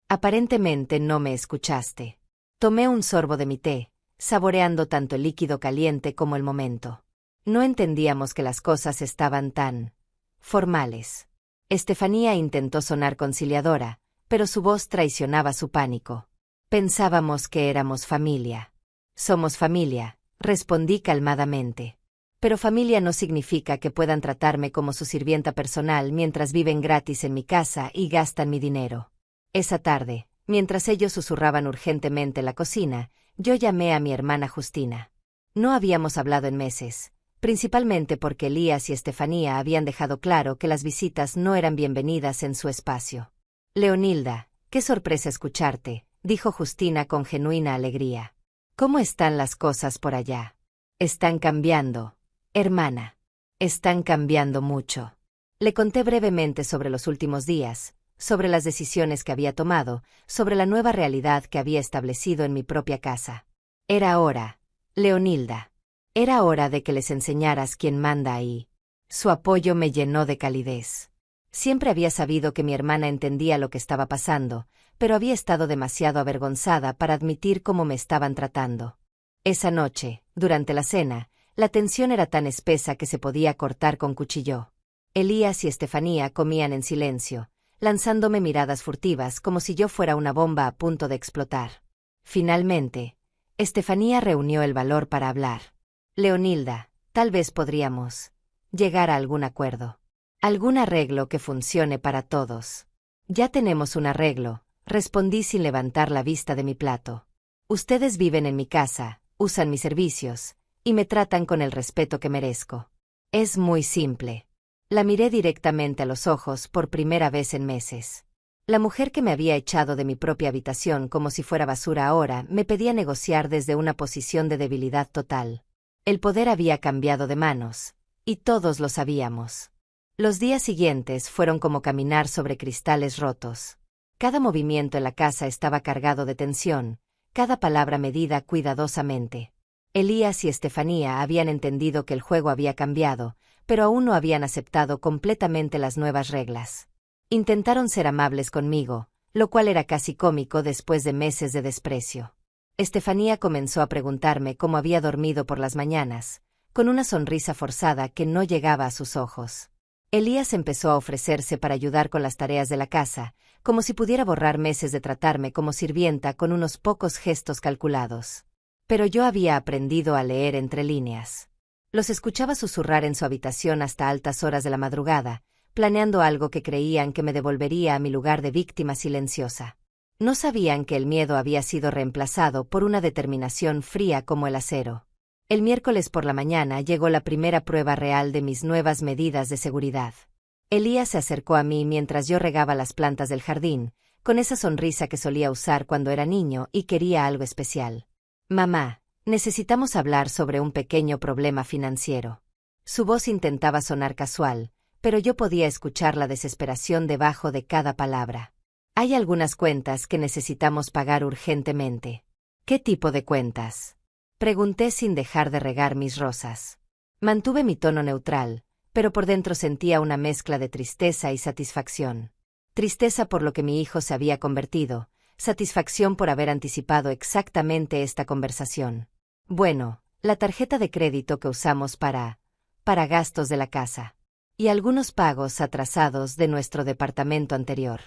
Aparentemente no me escuchaste». Tomé un sorbo de mi té, saboreando tanto el líquido caliente como el momento. No entendíamos que las cosas estaban tan formales. Estefanía intentó sonar conciliadora, pero su voz traicionaba su pánico. «Pensábamos que éramos familia». «Somos familia», respondí calmadamente. «Pero familia no significa que puedan tratarme como su sirvienta personal mientras viven gratis en mi casa y gastan mi dinero». Esa tarde, mientras ellos susurraban urgentemente en la cocina, yo llamé a mi hermana Justina. No habíamos hablado en meses, principalmente porque Elías y Estefanía habían dejado claro que las visitas no eran bienvenidas en su espacio. «Leonilda, qué sorpresa escucharte», dijo Justina con genuina alegría. «¿Cómo están las cosas por allá?» «Están cambiando, hermana. Están cambiando mucho». Le conté brevemente sobre los últimos días, sobre las decisiones que había tomado, sobre la nueva realidad que había establecido en mi propia casa. «Era hora, Leonilda. Era hora de que les enseñaras quién manda ahí». Su apoyo me llenó de calidez. Siempre había sabido que mi hermana entendía lo que estaba pasando, pero había estado demasiado avergonzada para admitir cómo me estaban tratando. Esa noche, durante la cena, la tensión era tan espesa que se podía cortar con cuchillo. Elías y Estefanía comían en silencio, lanzándome miradas furtivas como si yo fuera una bomba a punto de explotar. Finalmente, Estefanía reunió el valor para hablar. «Leonilda, tal vez podríamos llegar a algún acuerdo. Algún arreglo que funcione para todos». «Ya tenemos un arreglo», respondí sin levantar la vista de mi plato. «Ustedes viven en mi casa, usan mis servicios, y me tratan con el respeto que merezco. Es muy simple». La miré directamente a los ojos por primera vez en meses. La mujer que me había echado de mi propia habitación como si fuera basura ahora me pedía negociar desde una posición de debilidad total. El poder había cambiado de manos, y todos lo sabíamos. Los días siguientes fueron como caminar sobre cristales rotos. Cada movimiento en la casa estaba cargado de tensión, cada palabra medida cuidadosamente. Elías y Estefanía habían entendido que el juego había cambiado, pero aún no habían aceptado completamente las nuevas reglas. Intentaron ser amables conmigo, lo cual era casi cómico después de meses de desprecio. Estefanía comenzó a preguntarme cómo había dormido por las mañanas, con una sonrisa forzada que no llegaba a sus ojos. Elías empezó a ofrecerse para ayudar con las tareas de la casa, como si pudiera borrar meses de tratarme como sirvienta con unos pocos gestos calculados. Pero yo había aprendido a leer entre líneas. Los escuchaba susurrar en su habitación hasta altas horas de la madrugada, planeando algo que creían que me devolvería a mi lugar de víctima silenciosa. No sabían que el miedo había sido reemplazado por una determinación fría como el acero. El miércoles por la mañana llegó la primera prueba real de mis nuevas medidas de seguridad. Elías se acercó a mí mientras yo regaba las plantas del jardín, con esa sonrisa que solía usar cuando era niño y quería algo especial. «Mamá, necesitamos hablar sobre un pequeño problema financiero». Su voz intentaba sonar casual, pero yo podía escuchar la desesperación debajo de cada palabra. «Hay algunas cuentas que necesitamos pagar urgentemente». «¿Qué tipo de cuentas?». Pregunté sin dejar de regar mis rosas. Mantuve mi tono neutral, pero por dentro sentía una mezcla de tristeza y satisfacción. Tristeza por lo que mi hijo se había convertido, satisfacción por haber anticipado exactamente esta conversación. Bueno, la tarjeta de crédito que usamos para gastos de la casa. Y algunos pagos atrasados de nuestro departamento anterior.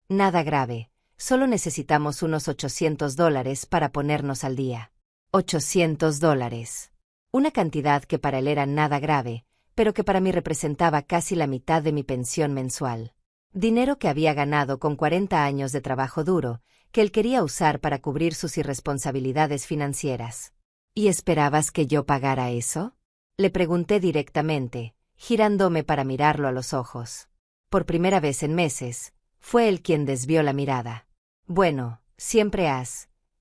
Nada grave, solo necesitamos unos $800 para ponernos al día. $800. Una cantidad que para él era nada grave, pero que para mí representaba casi la mitad de mi pensión mensual. Dinero que había ganado con 40 años de trabajo duro, que él quería usar para cubrir sus irresponsabilidades financieras. ¿Y esperabas que yo pagara eso? Le pregunté directamente, girándome para mirarlo a los ojos. Por primera vez en meses, fue él quien desvió la mirada. Bueno, siempre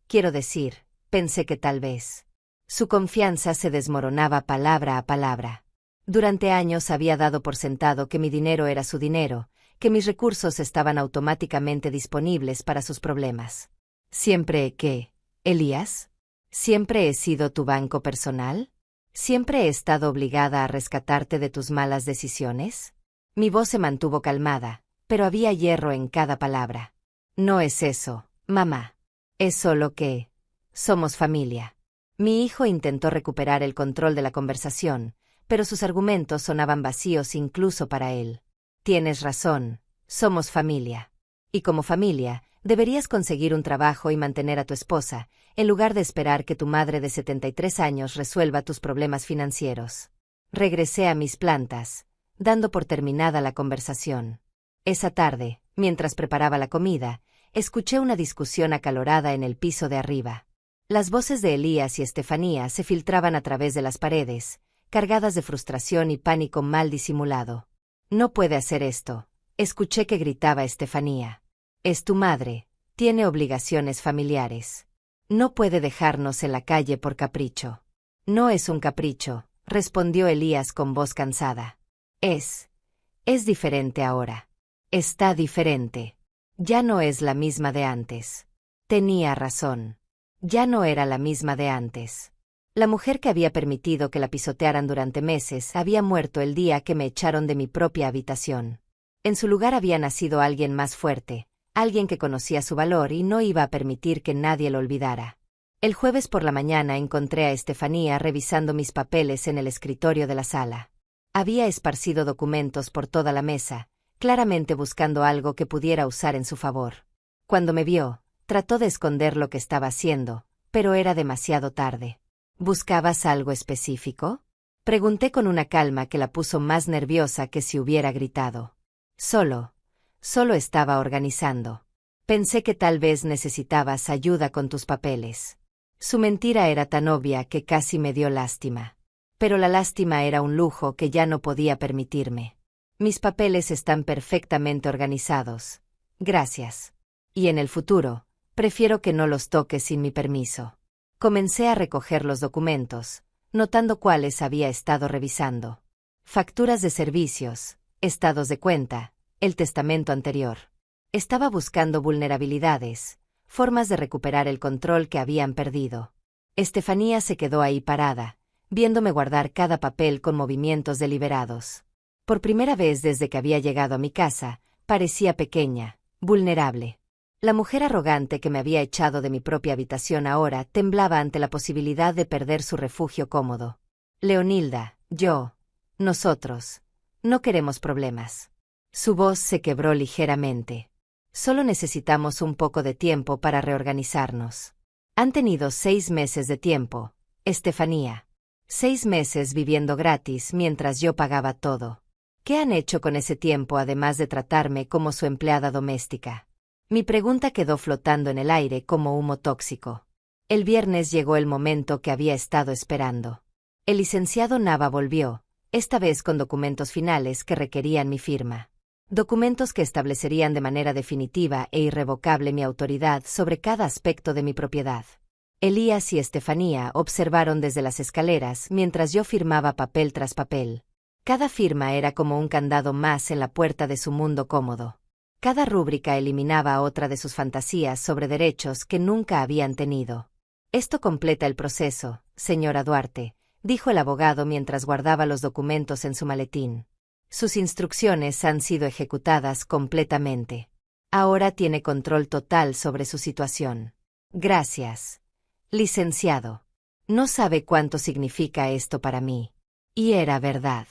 quiero decir, pensé que tal vez. Su confianza se desmoronaba palabra a palabra. Durante años había dado por sentado que mi dinero era su dinero, que mis recursos estaban automáticamente disponibles para sus problemas. ¿Siempre qué, Elías? ¿Siempre he sido tu banco personal? ¿Siempre he estado obligada a rescatarte de tus malas decisiones? Mi voz se mantuvo calmada, pero había hierro en cada palabra. No es eso, mamá. Es solo que somos familia. Mi hijo intentó recuperar el control de la conversación, pero sus argumentos sonaban vacíos incluso para él. Tienes razón, somos familia. Y como familia, deberías conseguir un trabajo y mantener a tu esposa, en lugar de esperar que tu madre de 73 años resuelva tus problemas financieros. Regresé a mis plantas, dando por terminada la conversación. Esa tarde, mientras preparaba la comida, escuché una discusión acalorada en el piso de arriba. Las voces de Elías y Estefanía se filtraban a través de las paredes, cargadas de frustración y pánico mal disimulado. No puede hacer esto, escuché que gritaba Estefanía. Es tu madre, tiene obligaciones familiares. No puede dejarnos en la calle por capricho. No es un capricho, respondió Elías con voz cansada. Es diferente ahora. Está diferente. Ya no es la misma de antes. Tenía razón. Ya no era la misma de antes. La mujer que había permitido que la pisotearan durante meses había muerto el día que me echaron de mi propia habitación. En su lugar había nacido alguien más fuerte, alguien que conocía su valor y no iba a permitir que nadie lo olvidara. El jueves por la mañana encontré a Estefanía revisando mis papeles en el escritorio de la sala. Había esparcido documentos por toda la mesa, claramente buscando algo que pudiera usar en su favor. Cuando me vio, trató de esconder lo que estaba haciendo, pero era demasiado tarde. ¿Buscabas algo específico? Pregunté con una calma que la puso más nerviosa que si hubiera gritado. Solo estaba organizando. Pensé que tal vez necesitabas ayuda con tus papeles. Su mentira era tan obvia que casi me dio lástima. Pero la lástima era un lujo que ya no podía permitirme. Mis papeles están perfectamente organizados. Gracias. Y en el futuro, prefiero que no los toques sin mi permiso. Comencé a recoger los documentos, notando cuáles había estado revisando. Facturas de servicios, estados de cuenta, el testamento anterior. Estaba buscando vulnerabilidades, formas de recuperar el control que habían perdido. Estefanía se quedó ahí parada, viéndome guardar cada papel con movimientos deliberados. Por primera vez desde que había llegado a mi casa, parecía pequeña, vulnerable. La mujer arrogante que me había echado de mi propia habitación ahora temblaba ante la posibilidad de perder su refugio cómodo. Leonilda, nosotros, no queremos problemas. Su voz se quebró ligeramente. Solo necesitamos un poco de tiempo para reorganizarnos. Han tenido 6 meses de tiempo, Estefanía. 6 meses viviendo gratis mientras yo pagaba todo. ¿Qué han hecho con ese tiempo además de tratarme como su empleada doméstica? Mi pregunta quedó flotando en el aire como humo tóxico. El viernes llegó el momento que había estado esperando. El licenciado Nava volvió, esta vez con documentos finales que requerían mi firma. Documentos que establecerían de manera definitiva e irrevocable mi autoridad sobre cada aspecto de mi propiedad. Elías y Estefanía observaron desde las escaleras mientras yo firmaba papel tras papel. Cada firma era como un candado más en la puerta de su mundo cómodo. Cada rúbrica eliminaba a otra de sus fantasías sobre derechos que nunca habían tenido. Esto completa el proceso, señora Duarte, dijo el abogado mientras guardaba los documentos en su maletín. Sus instrucciones han sido ejecutadas completamente. Ahora tiene control total sobre su situación. Gracias, licenciado. No sabe cuánto significa esto para mí. Y era verdad.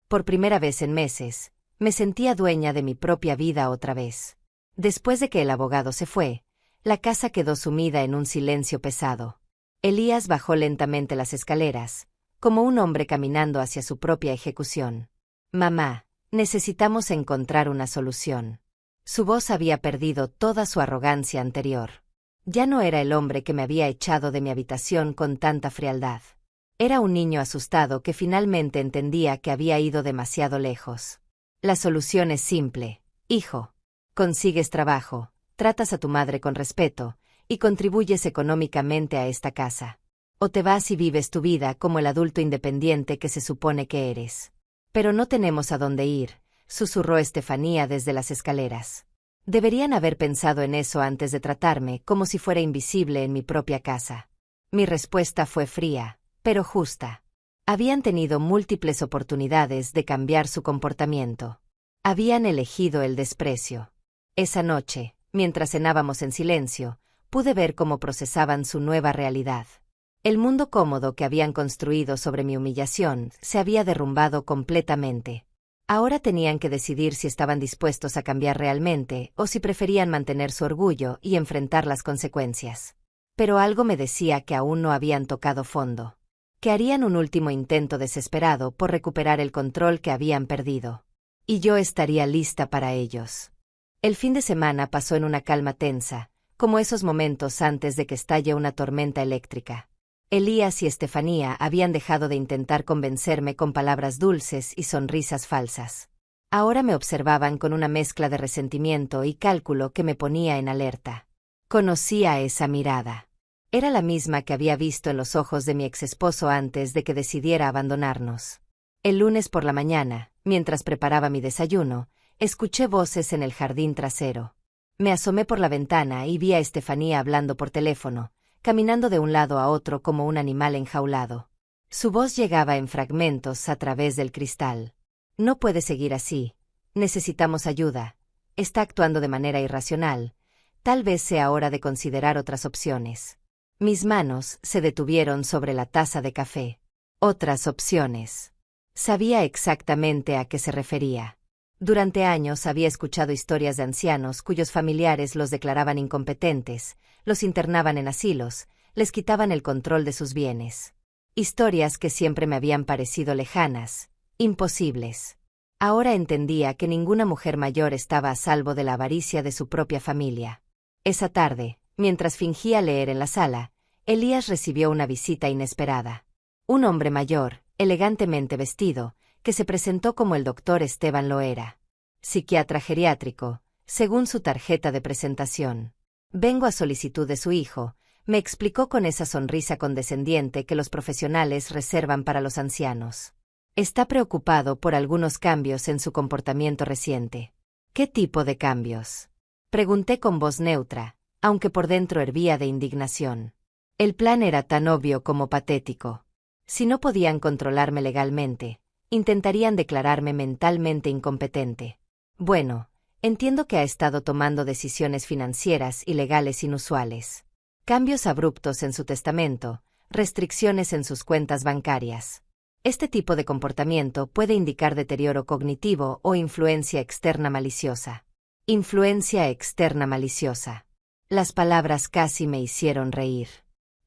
Por primera vez en meses, me sentía dueña de mi propia vida otra vez. Después de que el abogado se fue, la casa quedó sumida en un silencio pesado. Elías bajó lentamente las escaleras, como un hombre caminando hacia su propia ejecución. Mamá, necesitamos encontrar una solución. Su voz había perdido toda su arrogancia anterior. Ya no era el hombre que me había echado de mi habitación con tanta frialdad. Era un niño asustado que finalmente entendía que había ido demasiado lejos. La solución es simple, hijo. Consigues trabajo, tratas a tu madre con respeto, y contribuyes económicamente a esta casa. O te vas y vives tu vida como el adulto independiente que se supone que eres. Pero no tenemos a dónde ir, susurró Estefanía desde las escaleras. Deberían haber pensado en eso antes de tratarme como si fuera invisible en mi propia casa. Mi respuesta fue fría, pero justa. Habían tenido múltiples oportunidades de cambiar su comportamiento. Habían elegido el desprecio. Esa noche, mientras cenábamos en silencio, pude ver cómo procesaban su nueva realidad. El mundo cómodo que habían construido sobre mi humillación se había derrumbado completamente. Ahora tenían que decidir si estaban dispuestos a cambiar realmente o si preferían mantener su orgullo y enfrentar las consecuencias. Pero algo me decía que aún no habían tocado fondo. Que harían un último intento desesperado por recuperar el control que habían perdido. Y yo estaría lista para ellos. El fin de semana pasó en una calma tensa, como esos momentos antes de que estalle una tormenta eléctrica. Elías y Estefanía habían dejado de intentar convencerme con palabras dulces y sonrisas falsas. Ahora me observaban con una mezcla de resentimiento y cálculo que me ponía en alerta. Conocía esa mirada. Era la misma que había visto en los ojos de mi exesposo antes de que decidiera abandonarnos. El lunes por la mañana, mientras preparaba mi desayuno, escuché voces en el jardín trasero. Me asomé por la ventana y vi a Estefanía hablando por teléfono, caminando de un lado a otro como un animal enjaulado. Su voz llegaba en fragmentos a través del cristal. No puede seguir así. Necesitamos ayuda. Está actuando de manera irracional. Tal vez sea hora de considerar otras opciones. Mis manos se detuvieron sobre la taza de café. Otras opciones. Sabía exactamente a qué se refería. Durante años había escuchado historias de ancianos cuyos familiares los declaraban incompetentes, los internaban en asilos, les quitaban el control de sus bienes. Historias que siempre me habían parecido lejanas, imposibles. Ahora entendía que ninguna mujer mayor estaba a salvo de la avaricia de su propia familia. Esa tarde, mientras fingía leer en la sala, Elías recibió una visita inesperada. Un hombre mayor, elegantemente vestido, que se presentó como el doctor Esteban Loera. Psiquiatra geriátrico, según su tarjeta de presentación. Vengo a solicitud de su hijo, me explicó con esa sonrisa condescendiente que los profesionales reservan para los ancianos. Está preocupado por algunos cambios en su comportamiento reciente. ¿Qué tipo de cambios? Pregunté con voz neutra, aunque por dentro hervía de indignación. El plan era tan obvio como patético. Si no podían controlarme legalmente, intentarían declararme mentalmente incompetente. Bueno, entiendo que ha estado tomando decisiones financieras y legales inusuales. Cambios abruptos en su testamento, restricciones en sus cuentas bancarias. Este tipo de comportamiento puede indicar deterioro cognitivo o influencia externa maliciosa. Influencia externa maliciosa. Las palabras casi me hicieron reír.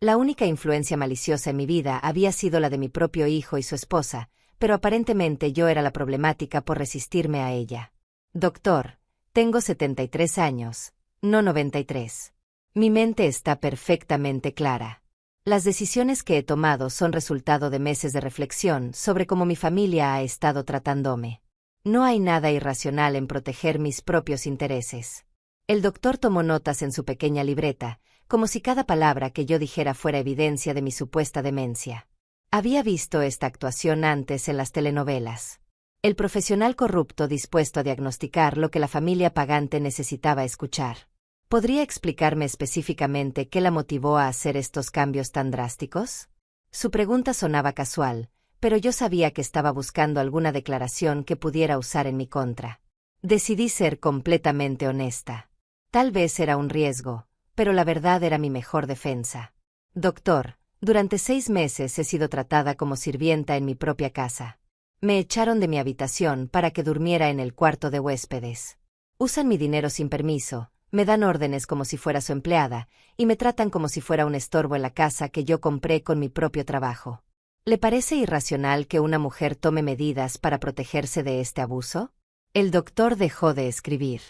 La única influencia maliciosa en mi vida había sido la de mi propio hijo y su esposa, pero aparentemente yo era la problemática por resistirme a ella. Doctor, tengo 73 años, no 93. Mi mente está perfectamente clara. Las decisiones que he tomado son resultado de meses de reflexión sobre cómo mi familia ha estado tratándome. No hay nada irracional en proteger mis propios intereses. El doctor tomó notas en su pequeña libreta, como si cada palabra que yo dijera fuera evidencia de mi supuesta demencia. Había visto esta actuación antes en las telenovelas. El profesional corrupto dispuesto a diagnosticar lo que la familia pagante necesitaba escuchar. ¿Podría explicarme específicamente qué la motivó a hacer estos cambios tan drásticos? Su pregunta sonaba casual, pero yo sabía que estaba buscando alguna declaración que pudiera usar en mi contra. Decidí ser completamente honesta. Tal vez era un riesgo, pero la verdad era mi mejor defensa. Doctor, durante 6 meses he sido tratada como sirvienta en mi propia casa. Me echaron de mi habitación para que durmiera en el cuarto de huéspedes. Usan mi dinero sin permiso, me dan órdenes como si fuera su empleada, y me tratan como si fuera un estorbo en la casa que yo compré con mi propio trabajo. ¿Le parece irracional que una mujer tome medidas para protegerse de este abuso? El doctor dejó de escribir.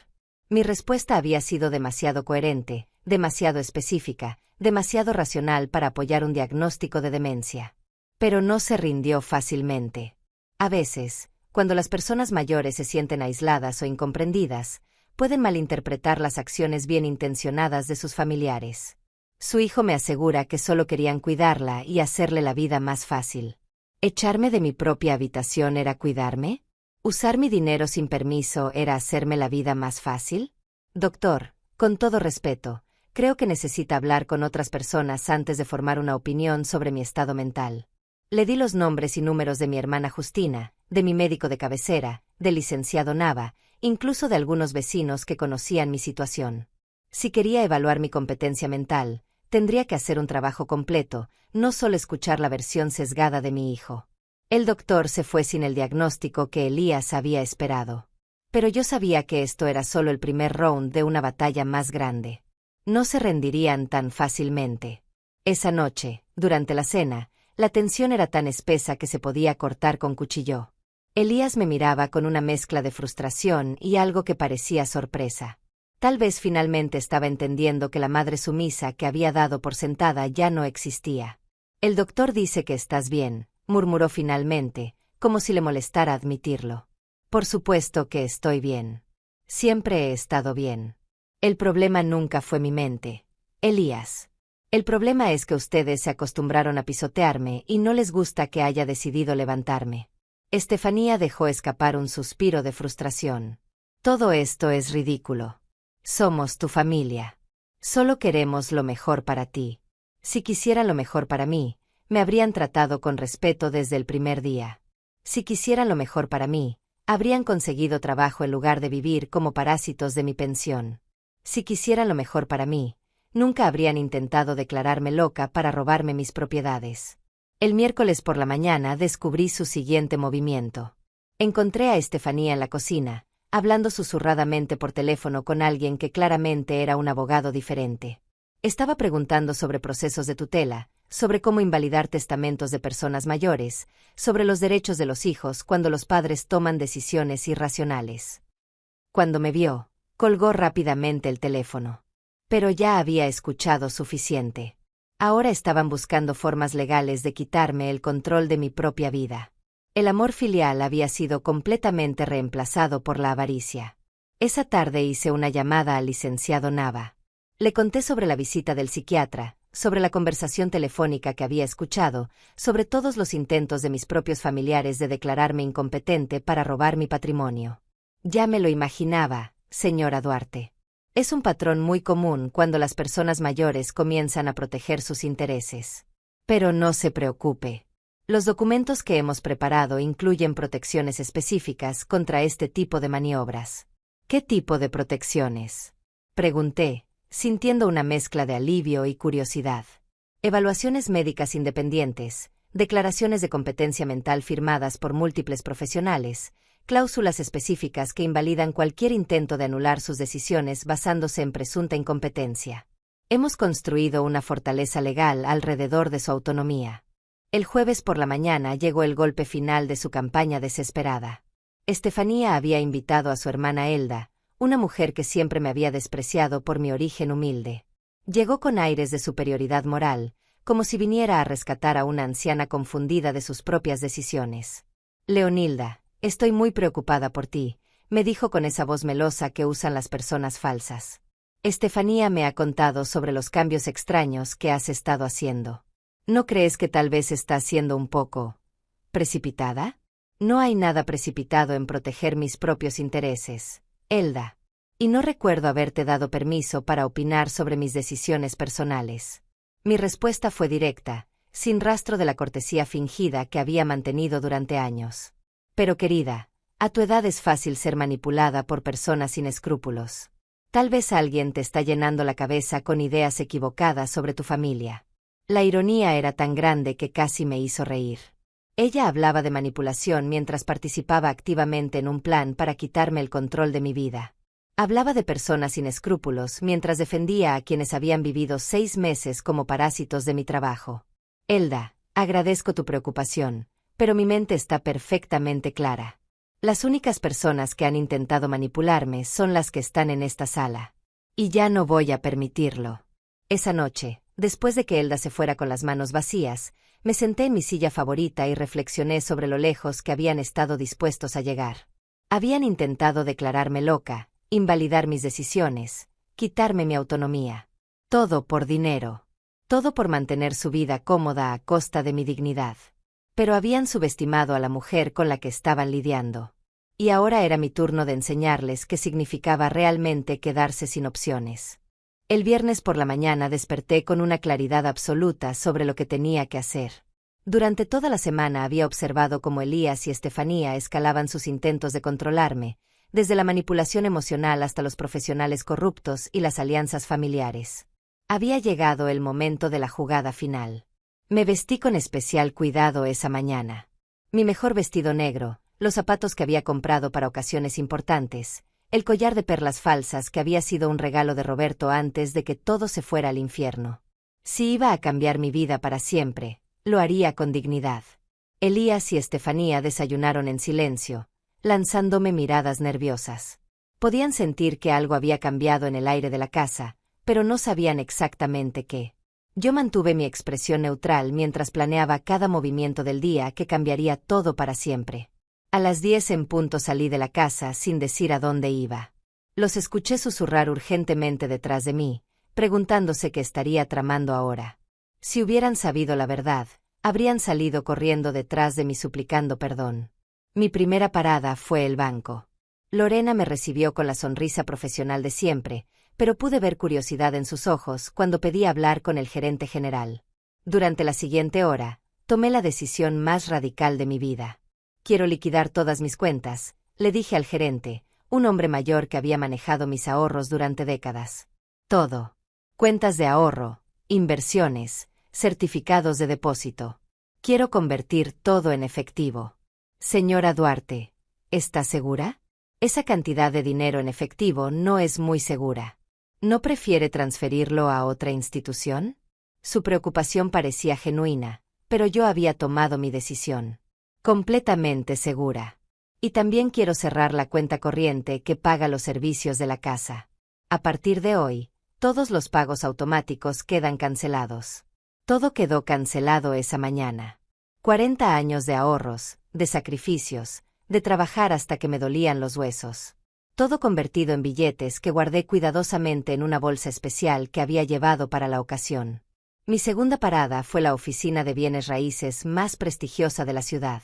Mi respuesta había sido demasiado coherente, demasiado específica, demasiado racional para apoyar un diagnóstico de demencia. Pero no se rindió fácilmente. A veces, cuando las personas mayores se sienten aisladas o incomprendidas, pueden malinterpretar las acciones bien intencionadas de sus familiares. Su hijo me asegura que solo querían cuidarla y hacerle la vida más fácil. ¿Echarme de mi propia habitación era cuidarme? ¿Usar mi dinero sin permiso era hacerme la vida más fácil? Doctor, con todo respeto, creo que necesita hablar con otras personas antes de formar una opinión sobre mi estado mental. Le di los nombres y números de mi hermana Justina, de mi médico de cabecera, del licenciado Nava, incluso de algunos vecinos que conocían mi situación. Si quería evaluar mi competencia mental, tendría que hacer un trabajo completo, no solo escuchar la versión sesgada de mi hijo. El doctor se fue sin el diagnóstico que Elías había esperado. Pero yo sabía que esto era solo el primer round de una batalla más grande. No se rendirían tan fácilmente. Esa noche, durante la cena, la tensión era tan espesa que se podía cortar con cuchillo. Elías me miraba con una mezcla de frustración y algo que parecía sorpresa. Tal vez finalmente estaba entendiendo que la madre sumisa que había dado por sentada ya no existía. El doctor dice que estás bien, murmuró finalmente, como si le molestara admitirlo. Por supuesto que estoy bien. Siempre he estado bien. El problema nunca fue mi mente. Elías. El problema es que ustedes se acostumbraron a pisotearme y no les gusta que haya decidido levantarme. Estefanía dejó escapar un suspiro de frustración. Todo esto es ridículo. Somos tu familia. Solo queremos lo mejor para ti. Si quisieran lo mejor para mí, me habrían tratado con respeto desde el primer día. Si quisieran lo mejor para mí, habrían conseguido trabajo en lugar de vivir como parásitos de mi pensión. Si quisieran lo mejor para mí, nunca habrían intentado declararme loca para robarme mis propiedades. El miércoles por la mañana descubrí su siguiente movimiento. Encontré a Estefanía en la cocina, hablando susurradamente por teléfono con alguien que claramente era un abogado diferente. Estaba preguntando sobre procesos de tutela, sobre cómo invalidar testamentos de personas mayores, sobre los derechos de los hijos cuando los padres toman decisiones irracionales. Cuando me vio, colgó rápidamente el teléfono. Pero ya había escuchado suficiente. Ahora estaban buscando formas legales de quitarme el control de mi propia vida. El amor filial había sido completamente reemplazado por la avaricia. Esa tarde hice una llamada al licenciado Nava. Le conté sobre la visita del psiquiatra, sobre la conversación telefónica que había escuchado, sobre todos los intentos de mis propios familiares de declararme incompetente para robar mi patrimonio. Ya me lo imaginaba, señora Duarte. Es un patrón muy común cuando las personas mayores comienzan a proteger sus intereses. Pero no se preocupe. Los documentos que hemos preparado incluyen protecciones específicas contra este tipo de maniobras. ¿Qué tipo de protecciones?, pregunté, sintiendo una mezcla de alivio y curiosidad. Evaluaciones médicas independientes, declaraciones de competencia mental firmadas por múltiples profesionales, cláusulas específicas que invalidan cualquier intento de anular sus decisiones basándose en presunta incompetencia. Hemos construido una fortaleza legal alrededor de su autonomía. El jueves por la mañana llegó el golpe final de su campaña desesperada. Estefanía había invitado a su hermana Elda, una mujer que siempre me había despreciado por mi origen humilde. Llegó con aires de superioridad moral, como si viniera a rescatar a una anciana confundida de sus propias decisiones. Leonilda, estoy muy preocupada por ti, me dijo con esa voz melosa que usan las personas falsas. Estefanía me ha contado sobre los cambios extraños que has estado haciendo. ¿No crees que tal vez estás siendo un poco precipitada? No hay nada precipitado en proteger mis propios intereses, Elda. Y no recuerdo haberte dado permiso para opinar sobre mis decisiones personales. Mi respuesta fue directa, sin rastro de la cortesía fingida que había mantenido durante años. Pero querida, a tu edad es fácil ser manipulada por personas sin escrúpulos. Tal vez alguien te está llenando la cabeza con ideas equivocadas sobre tu familia. La ironía era tan grande que casi me hizo reír. Ella hablaba de manipulación mientras participaba activamente en un plan para quitarme el control de mi vida. Hablaba de personas sin escrúpulos mientras defendía a quienes habían vivido 6 meses como parásitos de mi trabajo. Elda, agradezco tu preocupación, pero mi mente está perfectamente clara. Las únicas personas que han intentado manipularme son las que están en esta sala. Y ya no voy a permitirlo. Esa noche, después de que Elda se fuera con las manos vacías, me senté en mi silla favorita y reflexioné sobre lo lejos que habían estado dispuestos a llegar. Habían intentado declararme loca, invalidar mis decisiones, quitarme mi autonomía. Todo por dinero. Todo por mantener su vida cómoda a costa de mi dignidad. Pero habían subestimado a la mujer con la que estaban lidiando. Y ahora era mi turno de enseñarles qué significaba realmente quedarse sin opciones. El viernes por la mañana desperté con una claridad absoluta sobre lo que tenía que hacer. Durante toda la semana había observado cómo Elías y Estefanía escalaban sus intentos de controlarme, desde la manipulación emocional hasta los profesionales corruptos y las alianzas familiares. Había llegado el momento de la jugada final. Me vestí con especial cuidado esa mañana. Mi mejor vestido negro, los zapatos que había comprado para ocasiones importantes, el collar de perlas falsas que había sido un regalo de Roberto antes de que todo se fuera al infierno. Si iba a cambiar mi vida para siempre, lo haría con dignidad. Elías y Estefanía desayunaron en silencio, lanzándome miradas nerviosas. Podían sentir que algo había cambiado en el aire de la casa, pero no sabían exactamente qué. Yo mantuve mi expresión neutral mientras planeaba cada movimiento del día que cambiaría todo para siempre. A las 10 en punto salí de la casa sin decir a dónde iba. Los escuché susurrar urgentemente detrás de mí, preguntándose qué estaría tramando ahora. Si hubieran sabido la verdad, habrían salido corriendo detrás de mí suplicando perdón. Mi primera parada fue el banco. Lorena me recibió con la sonrisa profesional de siempre, pero pude ver curiosidad en sus ojos cuando pedí hablar con el gerente general. Durante la siguiente hora, tomé la decisión más radical de mi vida. Quiero liquidar todas mis cuentas, le dije al gerente, un hombre mayor que había manejado mis ahorros durante décadas. Todo. Cuentas de ahorro, inversiones, certificados de depósito. Quiero convertir todo en efectivo. Señora Duarte, ¿está segura? Esa cantidad de dinero en efectivo no es muy segura. ¿No prefiere transferirlo a otra institución? Su preocupación parecía genuina, pero yo había tomado mi decisión. Completamente segura. Y también quiero cerrar la cuenta corriente que paga los servicios de la casa. A partir de hoy, todos los pagos automáticos quedan cancelados. Todo quedó cancelado esa mañana. 40 años de ahorros, de sacrificios, de trabajar hasta que me dolían los huesos. Todo convertido en billetes que guardé cuidadosamente en una bolsa especial que había llevado para la ocasión. Mi segunda parada fue la oficina de bienes raíces más prestigiosa de la ciudad.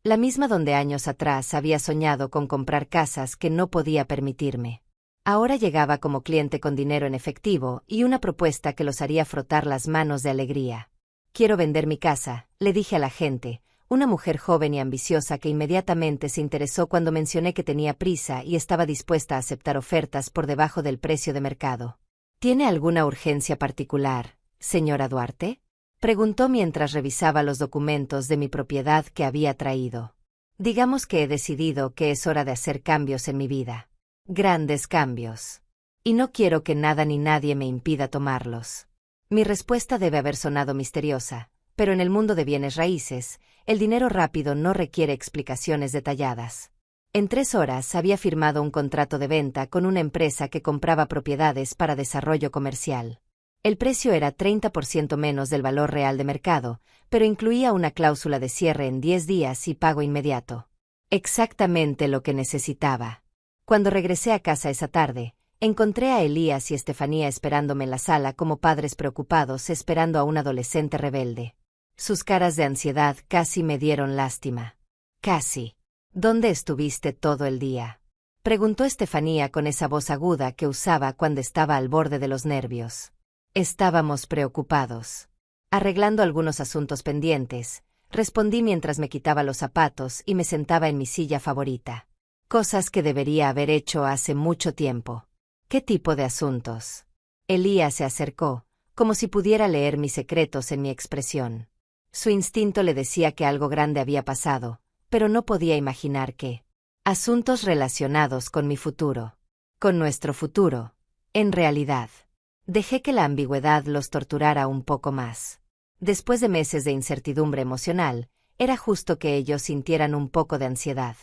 La misma donde años atrás había soñado con comprar casas que no podía permitirme. Ahora llegaba como cliente con dinero en efectivo y una propuesta que los haría frotar las manos de alegría. Quiero vender mi casa, le dije a la gente, una mujer joven y ambiciosa que inmediatamente se interesó cuando mencioné que tenía prisa y estaba dispuesta a aceptar ofertas por debajo del precio de mercado. ¿Tiene alguna urgencia particular, señora Duarte?, preguntó mientras revisaba los documentos de mi propiedad que había traído. Digamos que he decidido que es hora de hacer cambios en mi vida. Grandes cambios. Y no quiero que nada ni nadie me impida tomarlos. Mi respuesta debe haber sonado misteriosa, pero en el mundo de bienes raíces, el dinero rápido no requiere explicaciones detalladas. En 3 horas había firmado un contrato de venta con una empresa que compraba propiedades para desarrollo comercial. El precio era 30% menos del valor real de mercado, pero incluía una cláusula de cierre en 10 días y pago inmediato. Exactamente lo que necesitaba. Cuando regresé a casa esa tarde, encontré a Elías y Estefanía esperándome en la sala como padres preocupados esperando a un adolescente rebelde. Sus caras de ansiedad casi me dieron lástima. Casi. ¿Dónde estuviste todo el día? Preguntó Estefanía con esa voz aguda que usaba cuando estaba al borde de los nervios. Estábamos preocupados. Arreglando algunos asuntos pendientes, respondí mientras me quitaba los zapatos y me sentaba en mi silla favorita. Cosas que debería haber hecho hace mucho tiempo. ¿Qué tipo de asuntos? Elías se acercó, como si pudiera leer mis secretos en mi expresión. Su instinto le decía que algo grande había pasado, pero no podía imaginar qué. Asuntos relacionados con mi futuro. Con nuestro futuro. En realidad. Dejé que la ambigüedad los torturara un poco más. Después de meses de incertidumbre emocional, era justo que ellos sintieran un poco de ansiedad.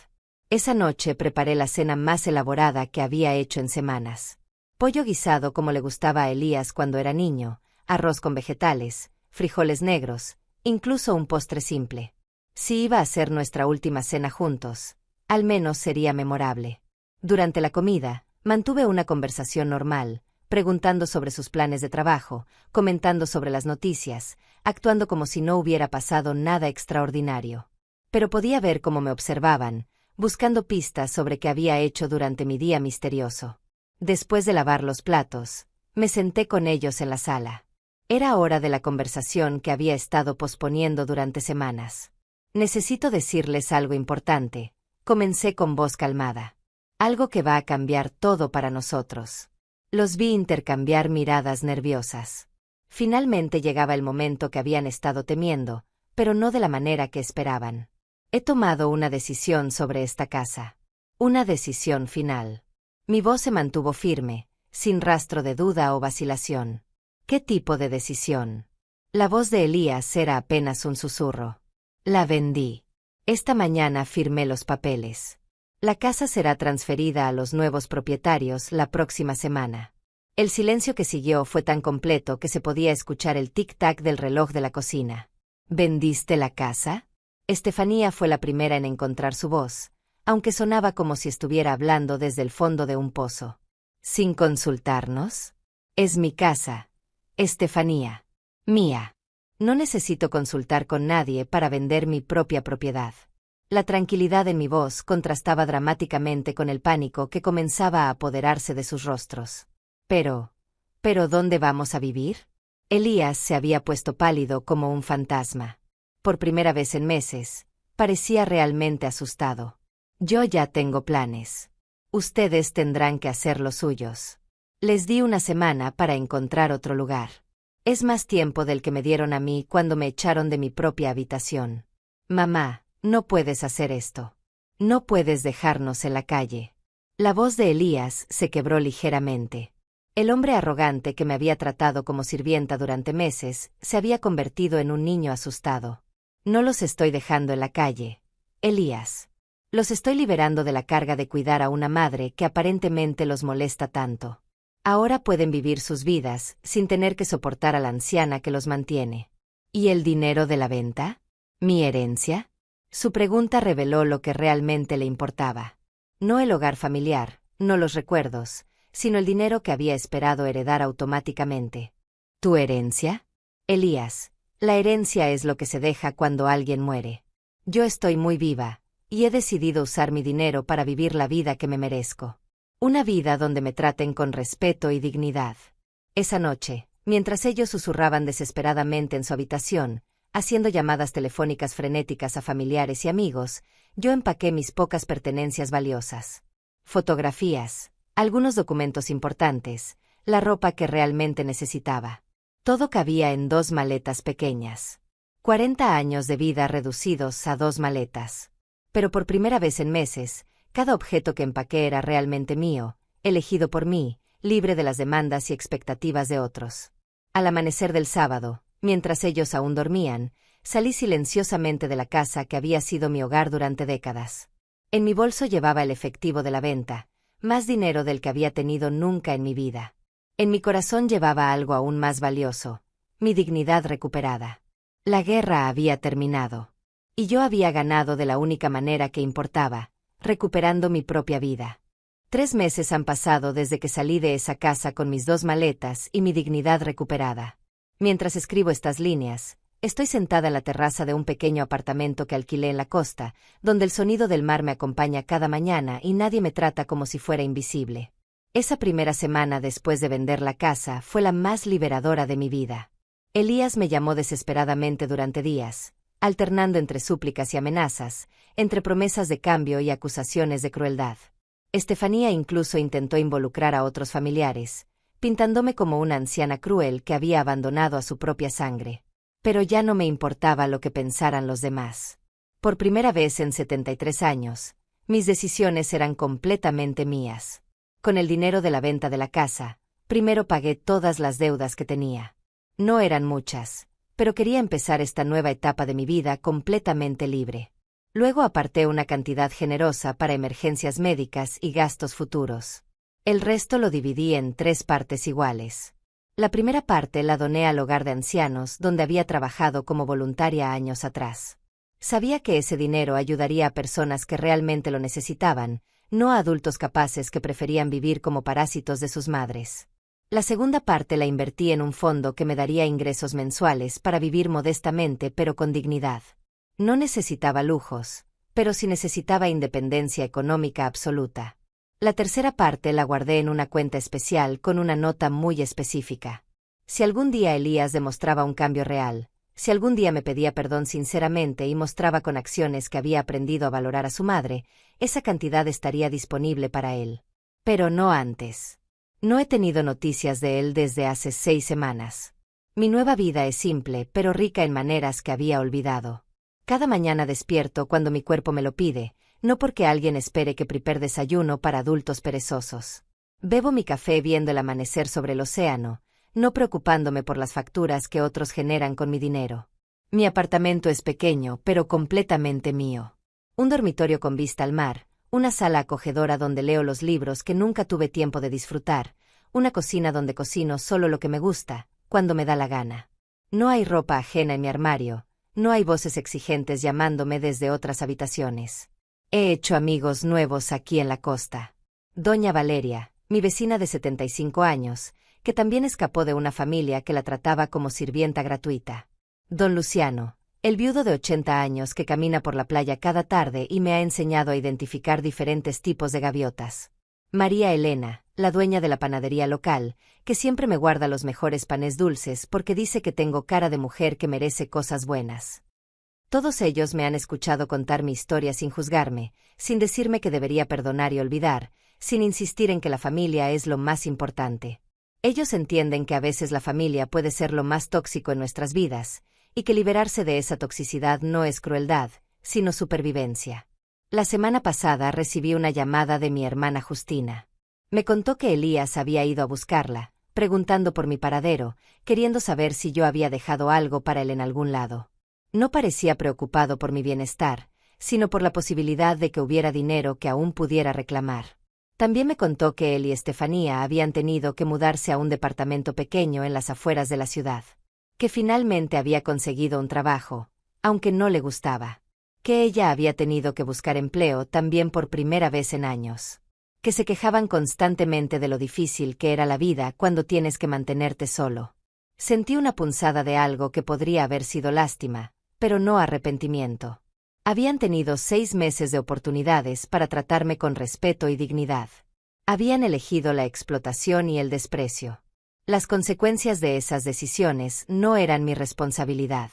Esa noche preparé la cena más elaborada que había hecho en semanas. Pollo guisado como le gustaba a Elías cuando era niño, arroz con vegetales, frijoles negros, incluso un postre simple. Si iba a ser nuestra última cena juntos, al menos sería memorable. Durante la comida, mantuve una conversación normal, preguntando sobre sus planes de trabajo, comentando sobre las noticias, actuando como si no hubiera pasado nada extraordinario. Pero podía ver cómo me observaban, buscando pistas sobre qué había hecho durante mi día misterioso. Después de lavar los platos, me senté con ellos en la sala. Era hora de la conversación que había estado posponiendo durante semanas. Necesito decirles algo importante, comencé con voz calmada. Algo que va a cambiar todo para nosotros. Los vi intercambiar miradas nerviosas. Finalmente llegaba el momento que habían estado temiendo, pero no de la manera que esperaban. He tomado una decisión sobre esta casa. Una decisión final. Mi voz se mantuvo firme, sin rastro de duda o vacilación. ¿Qué tipo de decisión? La voz de Elías era apenas un susurro. La vendí. Esta mañana firmé los papeles. La casa será transferida a los nuevos propietarios la próxima semana. El silencio que siguió fue tan completo que se podía escuchar el tic-tac del reloj de la cocina. ¿Vendiste la casa? Estefanía fue la primera en encontrar su voz, aunque sonaba como si estuviera hablando desde el fondo de un pozo. ¿Sin consultarnos? Es mi casa, Estefanía. Mía. No necesito consultar con nadie para vender mi propia propiedad. La tranquilidad en mi voz contrastaba dramáticamente con el pánico que comenzaba a apoderarse de sus rostros. ¿Pero dónde vamos a vivir? Elías se había puesto pálido como un fantasma. Por primera vez en meses, parecía realmente asustado. Yo ya tengo planes. Ustedes tendrán que hacer los suyos. Les di una semana para encontrar otro lugar. Es más tiempo del que me dieron a mí cuando me echaron de mi propia habitación. Mamá, no puedes hacer esto. No puedes dejarnos en la calle. La voz de Elías se quebró ligeramente. El hombre arrogante que me había tratado como sirvienta durante meses se había convertido en un niño asustado. No los estoy dejando en la calle, Elías. Los estoy liberando de la carga de cuidar a una madre que aparentemente los molesta tanto. Ahora pueden vivir sus vidas sin tener que soportar a la anciana que los mantiene. ¿Y el dinero de la venta? ¿Mi herencia? Su pregunta reveló lo que realmente le importaba. No el hogar familiar, no los recuerdos, sino el dinero que había esperado heredar automáticamente. ¿Tu herencia? Elías, la herencia es lo que se deja cuando alguien muere. Yo estoy muy viva, y he decidido usar mi dinero para vivir la vida que me merezco. Una vida donde me traten con respeto y dignidad. Esa noche, mientras ellos susurraban desesperadamente en su habitación, haciendo llamadas telefónicas frenéticas a familiares y amigos, yo empaqué mis pocas pertenencias valiosas. Fotografías, algunos documentos importantes, la ropa que realmente necesitaba. Todo cabía en 2 maletas pequeñas. 40 años de vida reducidos a 2 maletas. Pero por primera vez en meses, cada objeto que empaqué era realmente mío, elegido por mí, libre de las demandas y expectativas de otros. Al amanecer del sábado, mientras ellos aún dormían, salí silenciosamente de la casa que había sido mi hogar durante décadas. En mi bolso llevaba el efectivo de la venta, más dinero del que había tenido nunca en mi vida. En mi corazón llevaba algo aún más valioso, mi dignidad recuperada. La guerra había terminado. Y yo había ganado de la única manera que importaba, recuperando mi propia vida. 3 meses han pasado desde que salí de esa casa con mis 2 maletas y mi dignidad recuperada. Mientras escribo estas líneas, Estoy sentada en la terraza de un pequeño apartamento que alquilé en la costa, donde el sonido del mar me acompaña cada mañana y nadie me trata como si fuera invisible. Esa primera semana después de vender la casa fue la más liberadora de mi vida. Elías me llamó desesperadamente durante días, alternando entre súplicas y amenazas, entre promesas de cambio y acusaciones de crueldad. Estefanía incluso intentó involucrar a otros familiares, pintándome como una anciana cruel que había abandonado a su propia sangre. Pero ya no me importaba lo que pensaran los demás. Por primera vez en 73 años, mis decisiones eran completamente mías. Con el dinero de la venta de la casa, primero pagué todas las deudas que tenía. No eran muchas, pero quería empezar esta nueva etapa de mi vida completamente libre. Luego aparté una cantidad generosa para emergencias médicas y gastos futuros. El resto lo dividí en 3 partes iguales. La primera parte la doné al hogar de ancianos donde había trabajado como voluntaria años atrás. Sabía que ese dinero ayudaría a personas que realmente lo necesitaban, no a adultos capaces que preferían vivir como parásitos de sus madres. La segunda parte la invertí en un fondo que me daría ingresos mensuales para vivir modestamente pero con dignidad. No necesitaba lujos, pero sí necesitaba independencia económica absoluta. La tercera parte la guardé en una cuenta especial con una nota muy específica. Si algún día Elías demostraba un cambio real, si algún día me pedía perdón sinceramente y mostraba con acciones que había aprendido a valorar a su madre, esa cantidad estaría disponible para él. Pero no antes. No he tenido noticias de él desde hace 6 semanas. Mi nueva vida es simple, pero rica en maneras que había olvidado. Cada mañana despierto cuando mi cuerpo me lo pide, no porque alguien espere que prepare desayuno para adultos perezosos. Bebo mi café viendo el amanecer sobre el océano, no preocupándome por las facturas que otros generan con mi dinero. Mi apartamento es pequeño, pero completamente mío. Un dormitorio con vista al mar, una sala acogedora donde leo los libros que nunca tuve tiempo de disfrutar, una cocina donde cocino solo lo que me gusta, cuando me da la gana. No hay ropa ajena en mi armario, no hay voces exigentes llamándome desde otras habitaciones. He hecho amigos nuevos aquí en la costa. Doña Valeria, mi vecina de 75 años, que también escapó de una familia que la trataba como sirvienta gratuita. Don Luciano, el viudo de 80 años que camina por la playa cada tarde y me ha enseñado a identificar diferentes tipos de gaviotas. María Elena, la dueña de la panadería local, que siempre me guarda los mejores panes dulces porque dice que tengo cara de mujer que merece cosas buenas. Todos ellos me han escuchado contar mi historia sin juzgarme, sin decirme que debería perdonar y olvidar, sin insistir en que la familia es lo más importante. Ellos entienden que a veces la familia puede ser lo más tóxico en nuestras vidas, y que liberarse de esa toxicidad no es crueldad, sino supervivencia. La semana pasada recibí una llamada de mi hermana Justina. Me contó que Elías había ido a buscarla, preguntando por mi paradero, queriendo saber si yo había dejado algo para él en algún lado. No parecía preocupado por mi bienestar, sino por la posibilidad de que hubiera dinero que aún pudiera reclamar. También me contó que él y Estefanía habían tenido que mudarse a un departamento pequeño en las afueras de la ciudad. Que finalmente había conseguido un trabajo, aunque no le gustaba. Que ella había tenido que buscar empleo también por primera vez en años. Que se quejaban constantemente de lo difícil que era la vida cuando tienes que mantenerte solo. Sentí una punzada de algo que podría haber sido lástima, pero no arrepentimiento. Habían tenido 6 meses de oportunidades para tratarme con respeto y dignidad. Habían elegido la explotación y el desprecio. Las consecuencias de esas decisiones no eran mi responsabilidad.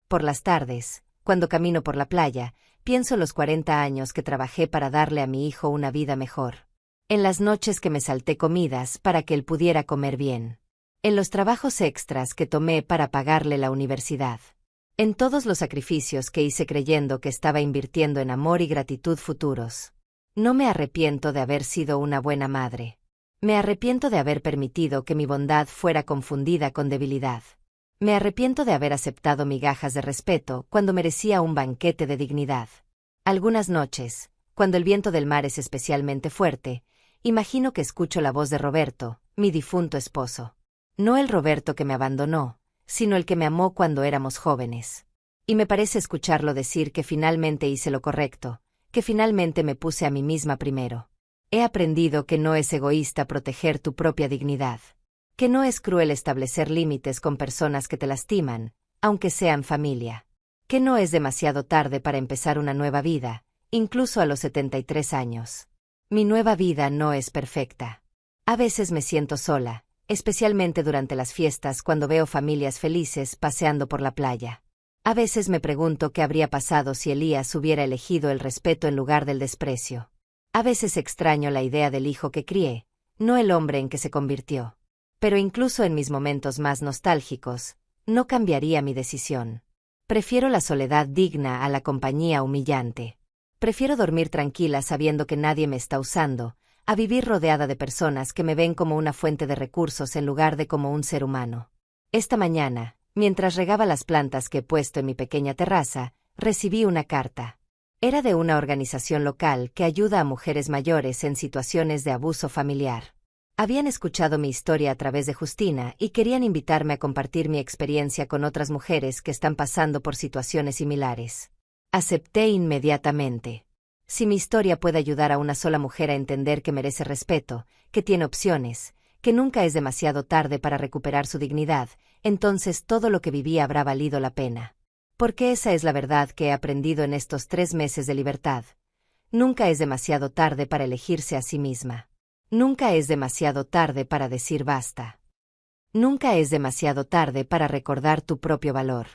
Por las tardes, cuando camino por la playa, pienso en los 40 años que trabajé para darle a mi hijo una vida mejor. En las noches que me salté comidas para que él pudiera comer bien. En los trabajos extras que tomé para pagarle la universidad. En todos los sacrificios que hice creyendo que estaba invirtiendo en amor y gratitud futuros. No me arrepiento de haber sido una buena madre. Me arrepiento de haber permitido que mi bondad fuera confundida con debilidad. Me arrepiento de haber aceptado migajas de respeto cuando merecía un banquete de dignidad. Algunas noches, cuando el viento del mar es especialmente fuerte, imagino que escucho la voz de Roberto, mi difunto esposo. No el Roberto que me abandonó, sino el que me amó cuando éramos jóvenes. Y me parece escucharlo decir que finalmente hice lo correcto, que finalmente me puse a mí misma primero. He aprendido que no es egoísta proteger tu propia dignidad, que no es cruel establecer límites con personas que te lastiman, aunque sean familia. Que no es demasiado tarde para empezar una nueva vida, incluso a los 73 años. Mi nueva vida no es perfecta. A veces me siento sola, especialmente durante las fiestas cuando veo familias felices paseando por la playa. A veces me pregunto qué habría pasado si Elías hubiera elegido el respeto en lugar del desprecio. A veces extraño la idea del hijo que crié, no el hombre en que se convirtió. Pero incluso en mis momentos más nostálgicos, no cambiaría mi decisión. Prefiero la soledad digna a la compañía humillante. Prefiero dormir tranquila sabiendo que nadie me está usando, a vivir rodeada de personas que me ven como una fuente de recursos en lugar de como un ser humano. Esta mañana, mientras regaba las plantas que he puesto en mi pequeña terraza, recibí una carta. Era de una organización local que ayuda a mujeres mayores en situaciones de abuso familiar. Habían escuchado mi historia a través de Justina y querían invitarme a compartir mi experiencia con otras mujeres que están pasando por situaciones similares. Acepté inmediatamente. Si mi historia puede ayudar a una sola mujer a entender que merece respeto, que tiene opciones, que nunca es demasiado tarde para recuperar su dignidad, entonces todo lo que viví habrá valido la pena. Porque esa es la verdad que he aprendido en estos 3 meses de libertad. Nunca es demasiado tarde para elegirse a sí misma. Nunca es demasiado tarde para decir basta. Nunca es demasiado tarde para recordar tu propio valor.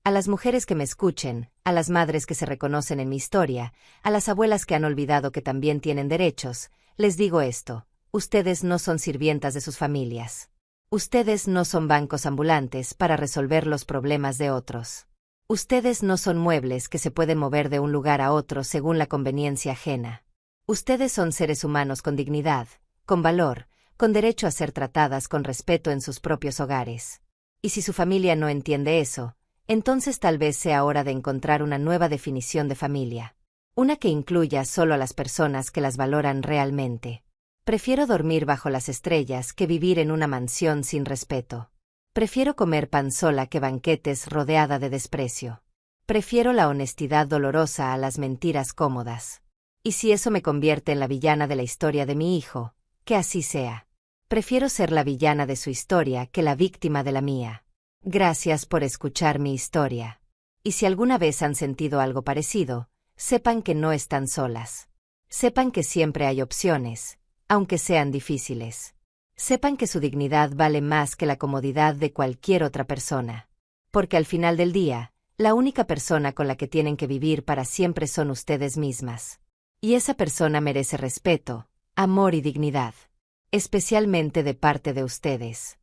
A las mujeres que me escuchen, a las madres que se reconocen en mi historia, a las abuelas que han olvidado que también tienen derechos, les digo esto: ustedes no son sirvientas de sus familias. Ustedes no son bancos ambulantes para resolver los problemas de otros. Ustedes no son muebles que se pueden mover de un lugar a otro según la conveniencia ajena. Ustedes son seres humanos con dignidad, con valor, con derecho a ser tratadas con respeto en sus propios hogares. Y si su familia no entiende eso, entonces tal vez sea hora de encontrar una nueva definición de familia. Una que incluya solo a las personas que las valoran realmente. Prefiero dormir bajo las estrellas que vivir en una mansión sin respeto. Prefiero comer pan sola que banquetes rodeada de desprecio. Prefiero la honestidad dolorosa a las mentiras cómodas. Y si eso me convierte en la villana de la historia de mi hijo, que así sea. Prefiero ser la villana de su historia que la víctima de la mía. Gracias por escuchar mi historia. Y si alguna vez han sentido algo parecido, sepan que no están solas. Sepan que siempre hay opciones, aunque sean difíciles. Sepan que su dignidad vale más que la comodidad de cualquier otra persona. Porque al final del día, la única persona con la que tienen que vivir para siempre son ustedes mismas. Y esa persona merece respeto, amor y dignidad. Especialmente de parte de ustedes.